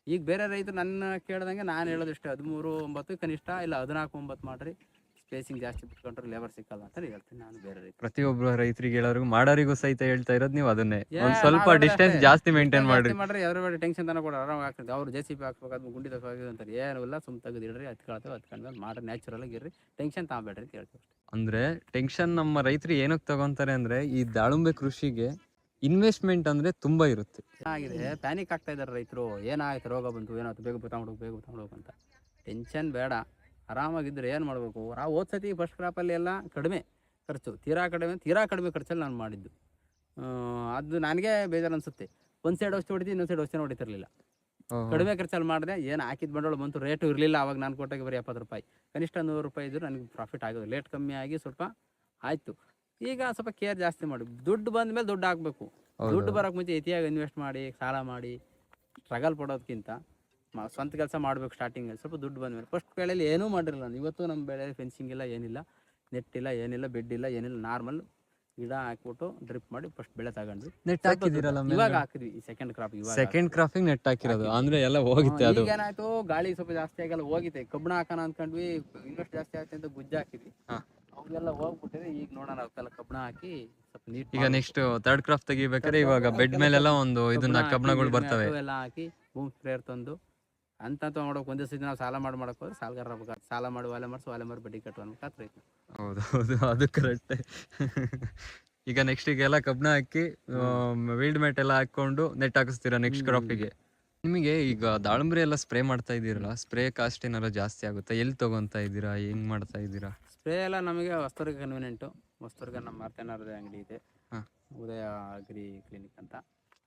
ಈಗ ಬೇರೆ ರೈತರು ನನ್ನ ಕೇಳ್ದಂಗೆ ನಾನು ಹೇಳೋದಿಷ್ಟೇ, 13-9 ಕನಿಷ್ಠ, ಇಲ್ಲ 14-9 ಮಾಡಿರಿ, ಸ್ಪೇಸಿಂಗ್ ಜಾಸ್ತಿ ಬಿಟ್ಕೊಂಡ್ರೆ ಲೇಬರ್ ಸಿಕ್ಕಲ್ಲ ಅಂತ ಹೇಳ್ತೀನಿ ನಾನು ಬೇರೆ ರೈತರು. ಪ್ರತಿಯೊಬ್ಬರು ರೈತರಿಗೆ ಹೇಳೋರಿಗೂ ಮಾಡೋರಿಗೂ ಸಹಿತ ಹೇಳ್ತಾ ಇರೋದು ನೀವು ಅದನ್ನೇ, ಒಂದು ಸ್ವಲ್ಪ ಡಿಸ್ಟೆನ್ಸ್ ಜಾಸ್ತಿ ಮೇಂಟೈನ್ ಮಾಡ್ರಿ. ಯಾವ್ದ್ರ ಬೇಡ ಟೆನ್ಷನ್ ತನಕ ಕೂಡ ಆರಾಮಾಗಿ ಆಗ್ತದೆ. ಅವ್ರು JCB ಹಾಕ್ಬೇಕಾದ್ರೆ ಗುಂಡಿ ತಗೋದು ಅಂತಾರೆ, ಏನೂ ಇಲ್ಲ, ಸುಮ್ ತೆಗೆದಿಡ್ರಿ, ಹತ್ಕೊಂಡ್ಮೇಲೆ ಮಾಡ್ರಿ, ನ್ಯಾಚುರಲ್ ಆಗಿ ಇರ್ರಿ, ಟೆನ್ಷನ್ ತಗೋಬೇಡ್ರಿ ಅಂತ ಹೇಳ್ತೀವಿ. ಅಂದ್ರೆ ಟೆನ್ಷನ್ ನಮ್ಮ ರೈತರು ಏನಕ್ಕೆ ತಗೊಂತಾರೆ ಅಂದ್ರೆ, ಈ ದಾಳಿಂಬೆ ಕೃಷಿಗೆ ಇನ್ವೆಸ್ಟ್ಮೆಂಟ್ ಅಂದ್ರೆ ತುಂಬಾ ಇರುತ್ತೆ. ಆಗಿದೆ, ಪ್ಯಾನಿಕ್ ಆಗ್ತಾ ಇದ್ದಾರೆ ರೈತರು, ಏನಾಯ್ತು, ರೋಗ ಬಂತು, ಏನಾಯ್ತು, ಬೇಗ ತಗೊಂಡೋಗಿ ಅಂತ. ಟೆನ್ಷನ್ ಬೇಡ, ಆರಾಮಾಗಿದ್ದರೆ ಏನು ಮಾಡಬೇಕು. ಹೋದ ಸತಿ ಫಸ್ಟ್ ಕ್ರಾಪಲ್ಲಿ ಎಲ್ಲ ಕಡಿಮೆ ಖರ್ಚು, ತೀರಾ ಕಡಿಮೆ ಖರ್ಚಲ್ಲಿ ನಾನು ಮಾಡಿದ್ದು. ಅದು ನನಗೆ ಬೇಜಾರು ಅನಿಸುತ್ತೆ. ಒಂದು ಸೈಡ್ ಔಷಧಿ ಹೊಡಿತೀವಿ, ಇನ್ನೊಂದು ಸೈಡ್ ಔಷಧಿ ಹೊಡಿತಿರ್ಲಿಲ್ಲ. ಕಡಿಮೆ ಖರ್ಚಲ್ಲಿ ಮಾಡಿದೆ, ಏನು ಹಾಕಿದ ಬಂಡವಾಳ ಬಂತು, ರೇಟು ಇರಲಿಲ್ಲ ಅವಾಗ. ನಾನು ಕೊಟ್ಟಾಗ ಬರೀ 70 ರೂಪಾಯಿ, ಕನಿಷ್ಠ 100 ರೂಪಾಯಿ ಇದ್ದರೂ ನನಗೆ ಪ್ರಾಫಿಟ್ ಆಗೋದು. ಲೇಟ್ ಕಮ್ಮಿ ಆಗಿ ಸ್ವಲ್ಪ ಆಯಿತು. ಈಗ ಸ್ವಲ್ಪ ಕೇರ್ ಜಾಸ್ತಿ ಮಾಡಿ, ದುಡ್ಡು ಬಂದ ಮೇಲೆ ದುಡ್ಡು ಹಾಕಬೇಕು. ದುಡ್ಡು ಬರೋಕ್ಕೆ ಮುಂಚೆ ಇತಿಯಾಗಿ ಇನ್ವೆಸ್ಟ್ ಮಾಡಿ, ಸಾಲ ಮಾಡಿ ಸ್ಟ್ರಗಲ್ ಪಡೋದಕ್ಕಿಂತ ಸ್ವಂತ ಕೆಲಸ ಮಾಡಬೇಕು. ಸ್ಟಾರ್ಟಿಂಗಲ್ಲಿ ಸ್ವಲ್ಪ ದುಡ್ಡು ಬಂದಮೇಲೆ, ಫಸ್ಟ್ ಬೆಳೆಯಲ್ಲಿ ಏನೂ ಮಾಡಿರಲಿಲ್ಲ ನಾನು. ಇವತ್ತು ನಮ್ಮ ಬೆಳೆಯಲ್ಲಿ ಫೆನ್ಸಿಂಗ್ ಇಲ್ಲ, ಏನಿಲ್ಲ, ನೆಟ್ ಇಲ್ಲ, ಏನಿಲ್ಲ, ಬೆಡ್ ಇಲ್ಲ, ಏನಿಲ್ಲ, ನಾರ್ಮಲ್ ಗಿಡ ಹಾಕ್ಬಿಟ್ಟು ಡ್ರಿಪ್ ಮಾಡಿ ಫಸ್ಟ್ ಬೆಳೆ ತಗೊಂಡ್ವಿ. ನೆಟ್ ಹಾಕಿದಿರಲ್ಲ, ಇವಾಗ ಹಾಕಿದ್ವಿ ಈ second crop. Second cropping net ಹಾಕಿರೋದು ಅಂದ್ರೆ ಎಲ್ಲ ಹೋಗುತ್ತೆ. ಅದು ಏನಾಯ್ತು, ಗಾಳಿ ಸ್ವಲ್ಪ ಜಾಸ್ತಿ ಆಗಲ್ಲ ಹೋಗಿದೆ. ಕಬ್ಬಣ ಹಾಕೋಣ ಅಂದ್ಕೊಂಡ್ವಿ, ಇನ್ವೆಸ್ಟ್ ಜಾಸ್ತಿ ಆಯ್ತು ಅಂತ ಗುಜ್ಜು ಹಾಕಿದ್ವಿ, ಅವೆಲ್ಲ ಹೋಗ್ಬಿಟ್ಟಿದೆ. ಈಗ ನೋಡೋಣ ಅವಕ್ಕೆಲ್ಲ ಕಬ್ಬಣ ಹಾಕಿ ಸ್ವಲ್ಪ ನೀಟ್. ಈಗ ನೆಕ್ಸ್ಟ್ ಥರ್ಡ್ ಕ್ರಾಪ್ ತೆಗಿಬೇಕಾದ್ರೆ ಇವಾಗ ಬೆಡ್ ಮೇಲೆಲ್ಲ ಒಂದು ಇದನ್ನ ಕಬ್ಬಣಗಳು ಬರ್ತವೆ, ಎಲ್ಲ ಹಾಕಿ ಬೂಮ್ ಸ್ಪ್ರೇಯರ್ ತಂದು ಅಂತ ಮಾಡೋಕೆ ಒಂದೇ ಸತಿ ನಾವು ಸಾಲ ಮಾಡಕ್ಕೆ ಹೋದ್ರೆ ಸಾಲಗಾರ ಸಾಲ ಮಾಡಿ ಒಲೆ ಮಾಡಿ ಬಡ್ಡಿ ಕಟ್ಟುವ ರೈತ. ಹೌದು, ಅದು ಕರೆಕ್ಟ್. ಈಗ ನೆಕ್ಸ್ಟ್ ಈಗೆಲ್ಲ ಕಬ್ಬಣ ಹಾಕಿ ವೀಲ್ಡ್ ಮ್ಯಾಟ್ ಎಲ್ಲ ಹಾಕೊಂಡು ನೆಟ್ ಹಾಕಿಸ್ತೀರಾ ನೆಕ್ಸ್ಟ್ ಕ್ರಾಪಿಗೆ. ನಿಮಗೆ ಈಗ ದಾಳಿಂಬೆ ಎಲ್ಲ ಸ್ಪ್ರೇ ಮಾಡ್ತಾ ಇದ್ದೀರಲ್ಲ, ಸ್ಪ್ರೇ ಕಾಸ್ಟ್ ಏನಾರ ಜಾಸ್ತಿ ಆಗುತ್ತೆ? ಎಲ್ಲಿ ತಗೊಂತಾ ಇದ್ದೀರಾ, ಹೆಂಗ್ ಮಾಡ್ತಾ ಇದ್ದೀರಾ? ಸ್ಪ್ರೇ ಎಲ್ಲ ನಮಗೆ ಹೊಸ್ತೂರಿಗೆ ಕನ್ವೀನಿಯೆಂಟು. ಹೊಸ್ತೂರಿಗೆ ನಮ್ಮ ಮಾರ್ತೇನಾರದ ಅಂಗಡಿ ಇದೆ, ಉದಯ ಅಗ್ರಿ ಕ್ಲಿನಿಕ್ ಅಂತ,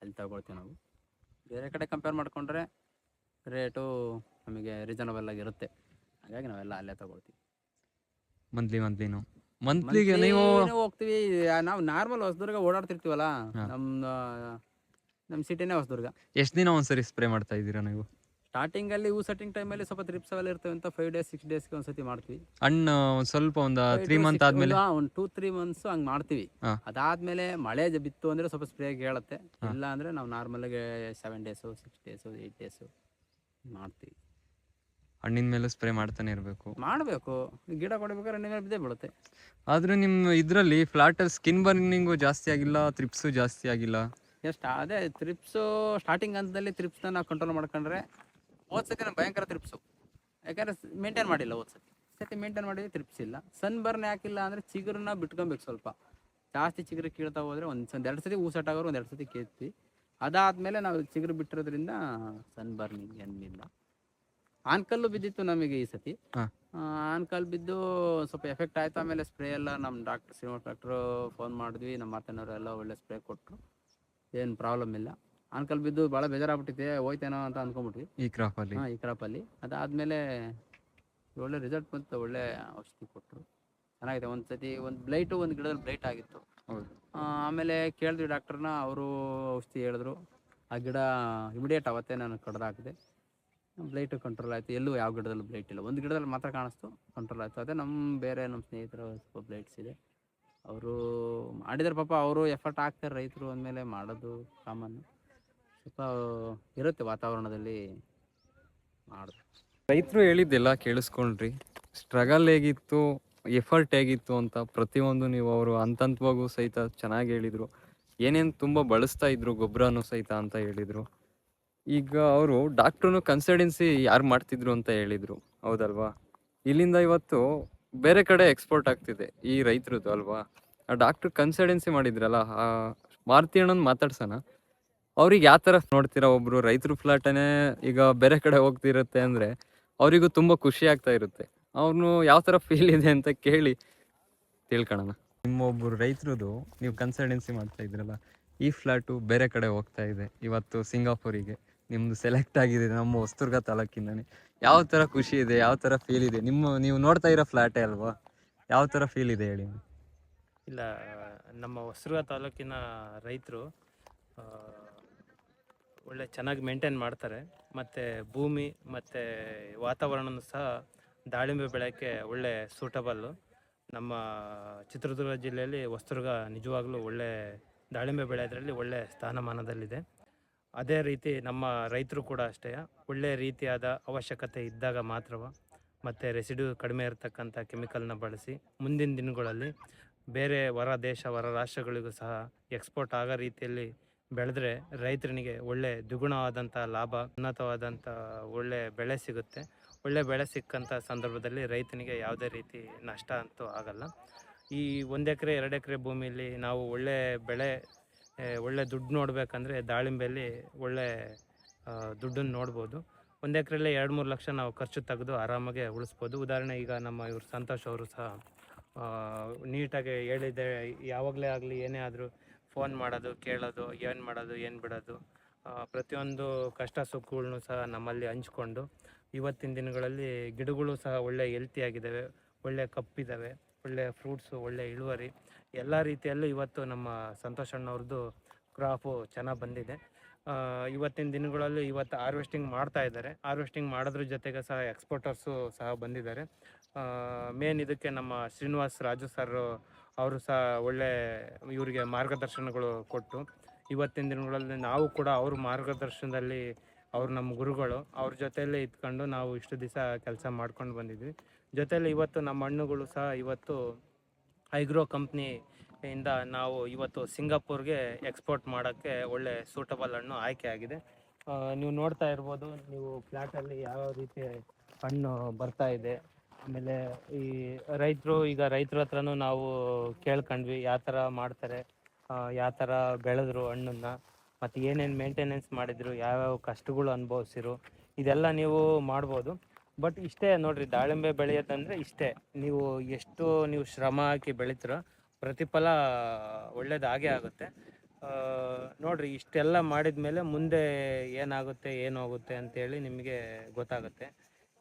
ಅಲ್ಲಿ ತಗೊಳ್ತೀವಿ ನಾವು. ಬೇರೆ ಕಡೆ ಕಂಪೇರ್ ಮಾಡಿಕೊಂಡ್ರೆ ರೇಟು ನಮಗೆ ರೀಸನಬಲ್ ಆಗಿರುತ್ತೆ, ಹಾಗಾಗಿ ನಾವೆಲ್ಲ ಅಲ್ಲೇ ತಗೊಳ್ತೀವಿ. ಮಂತ್ಲಿಗೆ ನೀವು ಹೋಗ್ತೀವಿ. ನಾವು ನಾರ್ಮಲ್ ಹೊಸದುರ್ಗ ಓಡಾಡ್ತಿರ್ತೀವಲ್ಲ, ನಮ್ಮ ಸಿಟಿನೇ ಹೊಸದುರ್ಗ. ಎಷ್ಟು ದಿನ ಒಂದ್ಸರಿ ಸ್ಪ್ರೇ ಮಾಡ್ತಾ ಇದ್ದೀರಾ ನೀವು? ಸ್ಟಾರ್ಟಿಂಗಲ್ಲಿ ಸೆಟ್ಟಿಂಗ್ ಟೈಮಲ್ಲಿ ಸ್ವಲ್ಪ ತ್ರಿಪ್ಸ್ ಅವೆಲ್ಲ ಇರ್ತವೆ ಅಂತ 5 days 6 daysಗೆ ಒಂದ್ಸತಿ ಮಾಡ್ತೀವಿ. ಹಣ್ಣು ಸ್ವಲ್ಪ ಒಂದು 3 months ಆದ್ಮೇಲೆ, ಒಂದು 2-3 months ಹಂಗೆ ಮಾಡ್ತೀವಿ. ಅದಾದ್ಮೇಲೆ ಮಳೆ ಬಿತ್ತು ಅಂದರೆ ಸ್ವಲ್ಪ ಸ್ಪ್ರೇಗೆ ಹೇಳುತ್ತೆ, ಇಲ್ಲ ಅಂದರೆ ನಾವು ನಾರ್ಮಲ್ಗೆ 7 days 6 days 8 days ಮಾಡ್ತೀವಿ. ಹಣ್ಣಿನ ಮೇಲೆ ಸ್ಪ್ರೇ ಮಾಡ್ತಾನೆ ಇರಬೇಕು. ಗಿಡ ಕೊಡಬೇಕಾದ್ರೆ ಹಣ್ಣಿನ ಮೇಲೆ ಬಿದ್ದೇ ಬೀಳುತ್ತೆ. ಆದ್ರೆ ನಿಮ್ಮ ಇದರಲ್ಲಿ ಫ್ಲಾಟಲ್ಲಿ ಸ್ಕಿನ್ ಬರ್ನಿಂಗು ಜಾಸ್ತಿ ಆಗಿಲ್ಲ, ತ್ರಿಪ್ಸು ಜಾಸ್ತಿ ಆಗಿಲ್ಲ? ಅದೇ ತ್ರಿಪ್ಸು ಸ್ಟಾರ್ಟಿಂಗ್ ಹಂತದಲ್ಲಿ ತ್ರಿಪ್ಸ್ನ ನಾವು ಕಂಟ್ರೋಲ್ ಮಾಡ್ಕೊಂಡ್ರೆ, ಹೋದ್ಸತಿ ನಾನು ಭಯಂಕರ ತ್ರಿಪ್ಸು, ಯಾಕಂದರೆ ಮೇಂಟೈನ್ ಮಾಡಿಲ್ಲ. ಹೋದ್ಸತಿ ಮೇಂಟೈನ್ ಮಾಡಿದ್ರೆ ತ್ರಿಪ್ಸ್ ಇಲ್ಲ. ಸನ್ ಬರ್ನ್ ಯಾಕಿಲ್ಲ ಅಂದರೆ ಚಿಗುರನ್ನ ಬಿಟ್ಕೊಬೇಕು. ಸ್ವಲ್ಪ ಜಾಸ್ತಿ ಚಿಗುರು ಕೀಳ್ತಾ ಹೋದರೆ ಒಂದು 2 ಸತಿ ಹೂಸಟ್ ಆಗೋರು 1-2 ಸತಿ ಕೇಳ್ತೀವಿ. ಅದಾದಮೇಲೆ ನಾವು ಚಿಗುರು ಬಿಟ್ಟಿರೋದ್ರಿಂದ ಸನ್ ಬರ್ನಿಂಗ್ ಏನಿಲ್ಲ. ಆನ್ಕಲ್ಲು ಬಿದ್ದಿತ್ತು ನಮಗೆ ಈ ಸತಿ. ಆನ್ಕಲ್ ಬಿದ್ದು ಸ್ವಲ್ಪ ಎಫೆಕ್ಟ್ ಆಯಿತು. ಆಮೇಲೆ ಸ್ಪ್ರೇ ಎಲ್ಲ ನಮ್ಮ ಶ್ರೀನಿವಾಸ್ ಡಾಕ್ಟ್ರು ಫೋನ್ ಮಾಡಿದ್ವಿ, ನಮ್ಮ ಮಾತನವರು ಎಲ್ಲ ಒಳ್ಳೆ ಸ್ಪ್ರೇ ಕೊಟ್ಟರು, ಏನು ಪ್ರಾಬ್ಲಮ್ ಇಲ್ಲ. ಆನ್ಕಲ್ ಬಿದ್ದು ಭಾಳ ಬೇಜಾರಾಗ್ಬಿಟ್ಟಿದೆ, ಹೋಯ್ತೇನೋ ಅಂತ ಅಂದ್ಕೊಂಬಿಟ್ವಿ ಈ ಕ್ರಾಪಲ್ಲಿ. ಅದಾದಮೇಲೆ ಒಳ್ಳೆ ರಿಸಲ್ಟ್ ಬಂತು, ಒಳ್ಳೆ ಔಷಧಿ ಕೊಟ್ಟರು, ಚೆನ್ನಾಗಿದೆ. ಒಂದು ಸತಿ ಒಂದು ಗಿಡದಲ್ಲಿ ಬ್ಲೈಟ್ ಆಗಿತ್ತು. ಆಮೇಲೆ ಕೇಳಿದ್ವಿ ಡಾಕ್ಟ್ರನ್ನ, ಅವರು ಔಷಧಿ ಹೇಳಿದ್ರು. ಆ ಗಿಡ ಇಮಿಡಿಯೇಟ್ ಅವತ್ತೇ ನಾನು ಕಡ್ದಾಕಿದೆ, ಬ್ಲೈಟು ಕಂಟ್ರೋಲ್ ಆಯಿತು. ಎಲ್ಲೂ ಯಾವ ಗಿಡದಲ್ಲೂ ಬ್ಲೈಟ್ ಇಲ್ಲ, ಒಂದು ಗಿಡದಲ್ಲಿ ಮಾತ್ರ ಕಾಣಿಸ್ತು, ಕಂಟ್ರೋಲ್ ಆಯಿತು. ಅದೇ ನಮ್ಮ ಸ್ನೇಹಿತರು ಸ್ವಲ್ಪ ಬ್ಲೈಟ್ಸ್ ಇದೆ, ಅವರು ಮಾಡಿದಾರೆ ಪಾಪ. ಅವರು ಎಫರ್ಟ್ ಹಾಕ್ತಾರೆ ರೈತರು ಅಂದಮೇಲೆ, ಮಾಡೋದು ಕಾಮನ್ನು ಸ್ವಲ್ಪ ಇರುತ್ತೆ ವಾತಾವರಣದಲ್ಲಿ ಮಾಡೋದು. ರೈತರು ಹೇಳಿದ್ದೆಲ್ಲ ಕೇಳಿಸ್ಕೊಂಡ್ರಿ, ಸ್ಟ್ರಗಲ್ ಹೇಗಿತ್ತು, ಎಫರ್ಟ್ ಹೇಗಿತ್ತು ಅಂತ ಪ್ರತಿಯೊಂದು ನೀವು ಅವರು ಹಂತವಾಗೂ ಸಹಿತ ಚೆನ್ನಾಗಿ ಹೇಳಿದರು. ಏನೇನು ತುಂಬ ಬಳಸ್ತಾ ಇದ್ರು ಗೊಬ್ಬರನೂ ಸಹಿತ ಅಂತ ಹೇಳಿದರು. ಈಗ ಅವರು ಡಾಕ್ಟ್ರೂ ಕನ್ಸಲ್ಟೆನ್ಸಿ ಯಾರು ಮಾಡ್ತಿದ್ರು ಅಂತ ಹೇಳಿದರು, ಹೌದಲ್ವಾ? ಇಲ್ಲಿಂದ ಇವತ್ತು ಬೇರೆ ಕಡೆ ಎಕ್ಸ್ಪೋರ್ಟ್ ಆಗ್ತಿದೆ ಈ ರೈತರದ್ದು ಅಲ್ವಾ? ಆ ಡಾಕ್ಟ್ರು ಕನ್ಸಲ್ಟೆನ್ಸಿ ಮಾಡಿದ್ರಲ್ಲ, ಮಾರುತಿ ಅಣ್ಣನ ಮಾತಾಡ್ಸೋಣ. ಅವ್ರಿಗೆ ಯಾವ ಥರ ನೋಡ್ತೀರಾ? ಒಬ್ಬರು ರೈತರು ಫ್ಲಾಟನೇ ಈಗ ಬೇರೆ ಕಡೆ ಹೋಗ್ತಿರುತ್ತೆ ಅಂದರೆ ಅವರಿಗೂ ತುಂಬ ಖುಷಿ ಆಗ್ತಾ ಇರುತ್ತೆ. ಅವ್ನು ಯಾವ ಥರ ಫೀಲ್ ಇದೆ ಅಂತ ಕೇಳಿ ತಿಳ್ಕೊಳ್ಳೋಣ. ನಿಮ್ಮೊಬ್ಬರು ರೈತರದು ನೀವು ಕನ್ಸಲ್ಟೆನ್ಸಿ ಮಾಡ್ತಾ ಇದ್ರಲ್ಲ, ಈ ಫ್ಲಾಟು ಬೇರೆ ಕಡೆ ಹೋಗ್ತಾ ಇದೆ ಇವತ್ತು ಸಿಂಗಾಪುರಿಗೆ, ನಿಮ್ದು ಸೆಲೆಕ್ಟ್ ಆಗಿದೆ ನಮ್ಮ ಹೊಸದುರ್ಗ ತಾಲೂಕಿಂದನೇ. ಯಾವ ಥರ ಖುಷಿ ಇದೆ, ಯಾವ ಥರ ಫೀಲ್ ಇದೆ? ನೀವು ನೋಡ್ತಾ ಇರೋ ಫ್ಲ್ಯಾಟೇ ಅಲ್ವಾ? ಯಾವ ಥರ ಫೀಲ್ ಇದೆ ಹೇಳಿ? ಇಲ್ಲ, ನಮ್ಮ ಹೊಸದುರ್ಗ ತಾಲೂಕಿನ ರೈತರು ಒಳ್ಳೆ ಚೆನ್ನಾಗಿ ಮೇಂಟೈನ್ ಮಾಡ್ತಾರೆ. ಮತ್ತು ಭೂಮಿ ಮತ್ತು ವಾತಾವರಣನೂ ಸಹ ದಾಳಿಂಬೆ ಬೆಳೆಯೋಕ್ಕೆ ಒಳ್ಳೆ ಸೂಟಬಲ್ಲು. ನಮ್ಮ ಚಿತ್ರದುರ್ಗ ಜಿಲ್ಲೆಯಲ್ಲಿ ಹೊಸದುರ್ಗ ನಿಜವಾಗ್ಲೂ ಒಳ್ಳೆ ದಾಳಿಂಬೆ ಬೆಳೆಯೋದ್ರಲ್ಲಿ ಒಳ್ಳೆ ಸ್ಥಾನಮಾನದಲ್ಲಿದೆ. ಅದೇ ರೀತಿ ನಮ್ಮ ರೈತರು ಕೂಡ ಅಷ್ಟೇ ಒಳ್ಳೆಯ ರೀತಿಯಾದ ಅವಶ್ಯಕತೆ ಇದ್ದಾಗ ಮಾತ್ರವ ಮತ್ತು ರೆಸಿಡ್ಯೂ ಕಡಿಮೆ ಇರತಕ್ಕಂಥ ಕೆಮಿಕಲ್ನ ಬಳಸಿ ಮುಂದಿನ ದಿನಗಳಲ್ಲಿ ಬೇರೆ ಹೊರ ದೇಶ ಹೊರ ರಾಷ್ಟ್ರಗಳಿಗೂ ಸಹ ಎಕ್ಸ್ಪೋರ್ಟ್ ಆಗೋ ರೀತಿಯಲ್ಲಿ ಬೆಳೆದ್ರೆ ರೈತನಿಗೆ ಒಳ್ಳೆ ದ್ವಿಗುಣವಾದಂಥ ಲಾಭ, ಉನ್ನತವಾದಂಥ ಒಳ್ಳೆ ಬೆಳೆ ಸಿಗುತ್ತೆ. ಒಳ್ಳೆ ಬೆಳೆ ಸಿಕ್ಕಂಥ ಸಂದರ್ಭದಲ್ಲಿ ರೈತನಿಗೆ ಯಾವುದೇ ರೀತಿ ನಷ್ಟ ಅಂತೂ ಆಗಲ್ಲ. ಈ 1 ಎಕರೆ 2 ಎಕರೆ ಭೂಮಿಯಲ್ಲಿ ನಾವು ಒಳ್ಳೆ ಬೆಳೆ ಒಳ್ಳೆ ದುಡ್ಡು ನೋಡಬೇಕಂದ್ರೆ ದಾಳಿಂಬೆಯಲ್ಲಿ ಒಳ್ಳೆ ದುಡ್ಡನ್ನು ನೋಡ್ಬೋದು. 1 ಎಕರೆಯಲ್ಲಿ 2-3 ಲಕ್ಷ ನಾವು ಖರ್ಚು ತೆಗೆದು ಆರಾಮಾಗೆ ಉಳಿಸ್ಬೋದು. ಉದಾಹರಣೆ ಈಗ ನಮ್ಮ ಇವರು ಸಂತೋಷ್ ಅವರು ಸಹ ನೀಟಾಗಿ ಹೇಳಿದೆ. ಯಾವಾಗಲೇ ಆಗಲಿ ಏನೇ ಆದರೂ ಫೋನ್ ಮಾಡೋದು, ಕೇಳೋದು, ಏನು ಮಾಡೋದು, ಏನು ಬಿಡೋದು, ಪ್ರತಿಯೊಂದು ಕಷ್ಟ ಸುಖಗಳ್ನು ಸಹ ನಮ್ಮಲ್ಲಿ ಹಂಚ್ಕೊಂಡು ಇವತ್ತಿನ ದಿನಗಳಲ್ಲಿ ಗಿಡಗಳು ಸಹ ಒಳ್ಳೆ ಹೆಲ್ತಿಯಾಗಿದ್ದಾವೆ, ಒಳ್ಳೆ ಕಪ್ಪಿದ್ದಾವೆ, ಒಳ್ಳೆ ಫ್ರೂಟ್ಸು, ಒಳ್ಳೆ ಇಳುವರಿ ಎಲ್ಲ ರೀತಿಯಲ್ಲೂ ಇವತ್ತು ನಮ್ಮ ಸಂತೋಷ್ ಅಣ್ಣವ್ರದ್ದು ಕ್ರಾಪು ಚೆನ್ನಾಗಿ ಬಂದಿದೆ. ಇವತ್ತಿನ ದಿನಗಳಲ್ಲಿ ಇವತ್ತು ಹಾರ್ವೆಸ್ಟಿಂಗ್ ಮಾಡ್ತಾ ಇದ್ದಾರೆ. ಹಾರ್ವೆಸ್ಟಿಂಗ್ ಮಾಡೋದ್ರ ಜೊತೆಗೆ ಸಹ ಎಕ್ಸ್ಪೋರ್ಟರ್ಸು ಸಹ ಬಂದಿದ್ದಾರೆ. ಮೇನ್ ಇದಕ್ಕೆ ನಮ್ಮ ಶ್ರೀನಿವಾಸ್ ರಾಜು ಸರ್ ಅವರು ಸಹ ಒಳ್ಳೆ ಇವರಿಗೆ ಮಾರ್ಗದರ್ಶನಗಳು ಕೊಟ್ಟು ಇವತ್ತಿನ ದಿನಗಳಲ್ಲಿ ನಾವು ಕೂಡ ಅವ್ರ ಮಾರ್ಗದರ್ಶನದಲ್ಲಿ ಅವ್ರು ನಮ್ಮ ಗುರುಗಳು, ಅವ್ರ ಜೊತೆಯಲ್ಲೇ ಇದ್ಕೊಂಡು ನಾವು ಇಷ್ಟು ದಿವಸ ಕೆಲಸ ಮಾಡ್ಕೊಂಡು ಬಂದಿದ್ವಿ. ಜೊತೆಯಲ್ಲಿ ಇವತ್ತು ನಮ್ಮ ಹಣ್ಣುಗಳು ಸಹ ಇವತ್ತು ಐಗ್ರೋ ಕಂಪ್ನಿಯಿಂದ ನಾವು ಇವತ್ತು ಸಿಂಗಾಪುರ್ಗೆ ಎಕ್ಸ್ಪೋರ್ಟ್ ಮಾಡೋಕ್ಕೆ ಒಳ್ಳೆ ಸೂಟಬಲ್ ಹಣ್ಣು ಆಯ್ಕೆ ಆಗಿದೆ. ನೀವು ನೋಡ್ತಾ ಇರ್ಬೋದು, ನೀವು ಫ್ಲ್ಯಾಟಲ್ಲಿ ಯಾವ ರೀತಿ ಹಣ್ಣು ಬರ್ತಾ ಇದೆ. ಆಮೇಲೆ ಈ ರೈತರ ಹತ್ರನೂ ನಾವು ಕೇಳ್ಕೊಂಡ್ವಿ ಯಾವ ಥರ ಮಾಡ್ತಾರೆ, ಯಾವ ಥರ ಬೆಳೆದ್ರು ಹಣ್ಣನ್ನು, ಮತ್ತು ಏನೇನು ಮೇಂಟೆನೆನ್ಸ್ ಮಾಡಿದ್ರು, ಯಾವ್ಯಾವ ಕಷ್ಟಗಳು ಅನುಭವಿಸಿರು, ಇದೆಲ್ಲ ನೀವು ಮಾಡ್ಬೋದು. ಬಟ್ ಇಷ್ಟೇ ನೋಡಿರಿ, ದಾಳಿಂಬೆ ಬೆಳೆಯೋದಂದರೆ ಇಷ್ಟೇ. ಎಷ್ಟು ನೀವು ಶ್ರಮ ಹಾಕಿ ಬೆಳಿತೀರೋ ಪ್ರತಿಫಲ ಒಳ್ಳೇದಾಗೇ ಆಗುತ್ತೆ. ನೋಡಿರಿ, ಇಷ್ಟೆಲ್ಲ ಮಾಡಿದ ಮೇಲೆ ಮುಂದೆ ಏನಾಗುತ್ತೆ ಏನು ಹೋಗುತ್ತೆ ಅಂತೇಳಿ ನಿಮಗೆ ಗೊತ್ತಾಗುತ್ತೆ.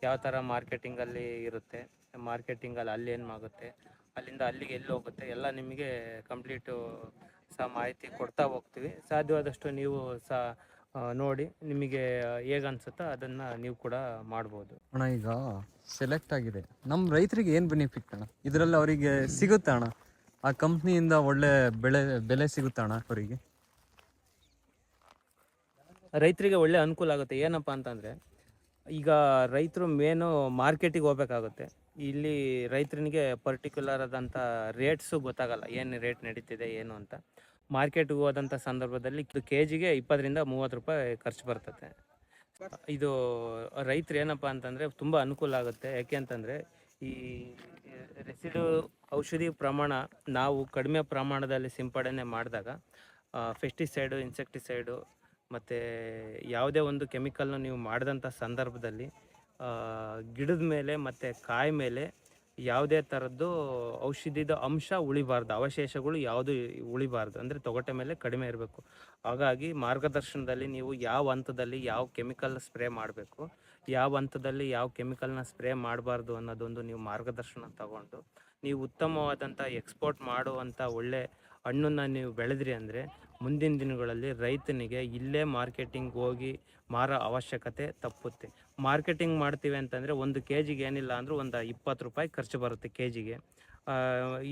ಯಾವ ಥರ ಮಾರ್ಕೆಟಿಂಗಲ್ಲಿ ಇರುತ್ತೆ, ಮಾರ್ಕೆಟಿಂಗಲ್ಲಿ ಅಲ್ಲಿ ಏನು ಆಗುತ್ತೆ, ಅಲ್ಲಿಂದ ಅಲ್ಲಿಗೆ ಎಲ್ಲಿ ಹೋಗುತ್ತೆ ಎಲ್ಲ ನಿಮಗೆ ಕಂಪ್ಲೀಟು ಸಹ ಮಾಹಿತಿ ಕೊಡ್ತಾ ಹೋಗ್ತೀವಿ. ಸಾಧ್ಯವಾದಷ್ಟು ನೀವು ಸಹ ನೋಡಿ ನಿಮಗೆ ಹೇಗೆ ಅನಿಸುತ್ತೋ ಅದನ್ನು ನೀವು ಕೂಡ ಮಾಡ್ಬೋದು. ಅಣ್ಣ, ಈಗ ಸೆಲೆಕ್ಟ್ ಆಗಿದೆ, ನಮ್ಮ ರೈತರಿಗೆ ಏನು ಬೆನಿಫಿಟ್ ಅಣ್ಣ ಇದರಲ್ಲಿ? ಅವರಿಗೆ ಸಿಗುತ್ತೆ ಅಣ್ಣ, ಆ ಕಂಪ್ನಿಯಿಂದ ಒಳ್ಳೆ ಬೆಲೆ ಸಿಗುತ್ತೆ ಅಣ್ಣ ಅವರಿಗೆ? ರೈತರಿಗೆ ಒಳ್ಳೆ ಅನುಕೂಲ ಆಗುತ್ತೆ. ಏನಪ್ಪ ಅಂತಂದರೆ ಈಗ ರೈತರು ಮೇನು ಮಾರ್ಕೆಟಿಗೆ ಹೋಗ್ಬೇಕಾಗುತ್ತೆ. ಇಲ್ಲಿ ರೈತನಿಗೆ ಪರ್ಟಿಕ್ಯುಲರ್ ಆದಂಥ ರೇಟ್ಸು ಗೊತ್ತಾಗಲ್ಲ, ಏನು ರೇಟ್ ನಡೀತಿದೆ ಏನು ಅಂತ. ಮಾರ್ಕೆಟ್ಗೆ ಹೋದಂಥ ಸಂದರ್ಭದಲ್ಲಿ ಕೆಜಿಗೆ 20-30 ರೂಪಾಯಿ ಖರ್ಚು ಬರ್ತದೆ. ಇದು ರೈತರು ಏನಪ್ಪ ಅಂತಂದರೆ ತುಂಬ ಅನುಕೂಲ ಆಗುತ್ತೆ. ಯಾಕೆ ಅಂತಂದರೆ ಈ ರೆಸಿಡು ಔಷಧಿ ಪ್ರಮಾಣ ನಾವು ಕಡಿಮೆ ಪ್ರಮಾಣದಲ್ಲಿ ಸಿಂಪಡಣೆ ಮಾಡಿದಾಗ ಪೆಸ್ಟಿಸೈಡು, ಇನ್ಸೆಕ್ಟಿಸೈಡು ಮತ್ತು ಯಾವುದೇ ಒಂದು ಕೆಮಿಕಲ್ನ ನೀವು ಮಾಡಿದಂಥ ಸಂದರ್ಭದಲ್ಲಿ ಗಿಡದ ಮೇಲೆ ಮತ್ತು ಕಾಯಿ ಮೇಲೆ ಯಾವುದೇ ಥರದ್ದು ಔಷಧಿದ ಅಂಶ ಉಳಿಬಾರ್ದು, ಅವಶೇಷಗಳು ಯಾವುದು ಉಳಿಬಾರ್ದು. ಅಂದರೆ ತೊಗಟೆ ಮೇಲೆ ಕಡಿಮೆ ಇರಬೇಕು. ಹಾಗಾಗಿ ಮಾರ್ಗದರ್ಶನದಲ್ಲಿ ನೀವು ಯಾವ ಹಂತದಲ್ಲಿ ಯಾವ ಕೆಮಿಕಲ್ ಸ್ಪ್ರೇ ಮಾಡಬೇಕು, ಯಾವ ಹಂತದಲ್ಲಿ ಯಾವ ಕೆಮಿಕಲ್ನ ಸ್ಪ್ರೇ ಮಾಡಬಾರ್ದು ಅನ್ನೋದೊಂದು ನೀವು ಮಾರ್ಗದರ್ಶನ ತಗೊಂಡು ನೀವು ಉತ್ತಮವಾದಂಥ ಎಕ್ಸ್ಪೋರ್ಟ್ ಮಾಡುವಂಥ ಒಳ್ಳೆ ಹಣ್ಣನ್ನು ನೀವು ಬೆಳೆದ್ರಿ ಅಂದರೆ ಮುಂದಿನ ದಿನಗಳಲ್ಲಿ ರೈತನಿಗೆ ಇಲ್ಲೇ ಮಾರ್ಕೆಟಿಂಗ್ ಹೋಗಿ ಮಾರೋ ಅವಶ್ಯಕತೆ ತಪ್ಪುತ್ತೆ. ಮಾರ್ಕೆಟಿಂಗ್ ಮಾಡ್ತೀವಿ ಅಂತಂದರೆ 1 ಕೆಜಿಗೆ ಏನಿಲ್ಲ ಅಂದರೂ ಒಂದು 20 ರೂಪಾಯಿ ಖರ್ಚು ಬರುತ್ತೆ ಕೆಜಿಗೆ.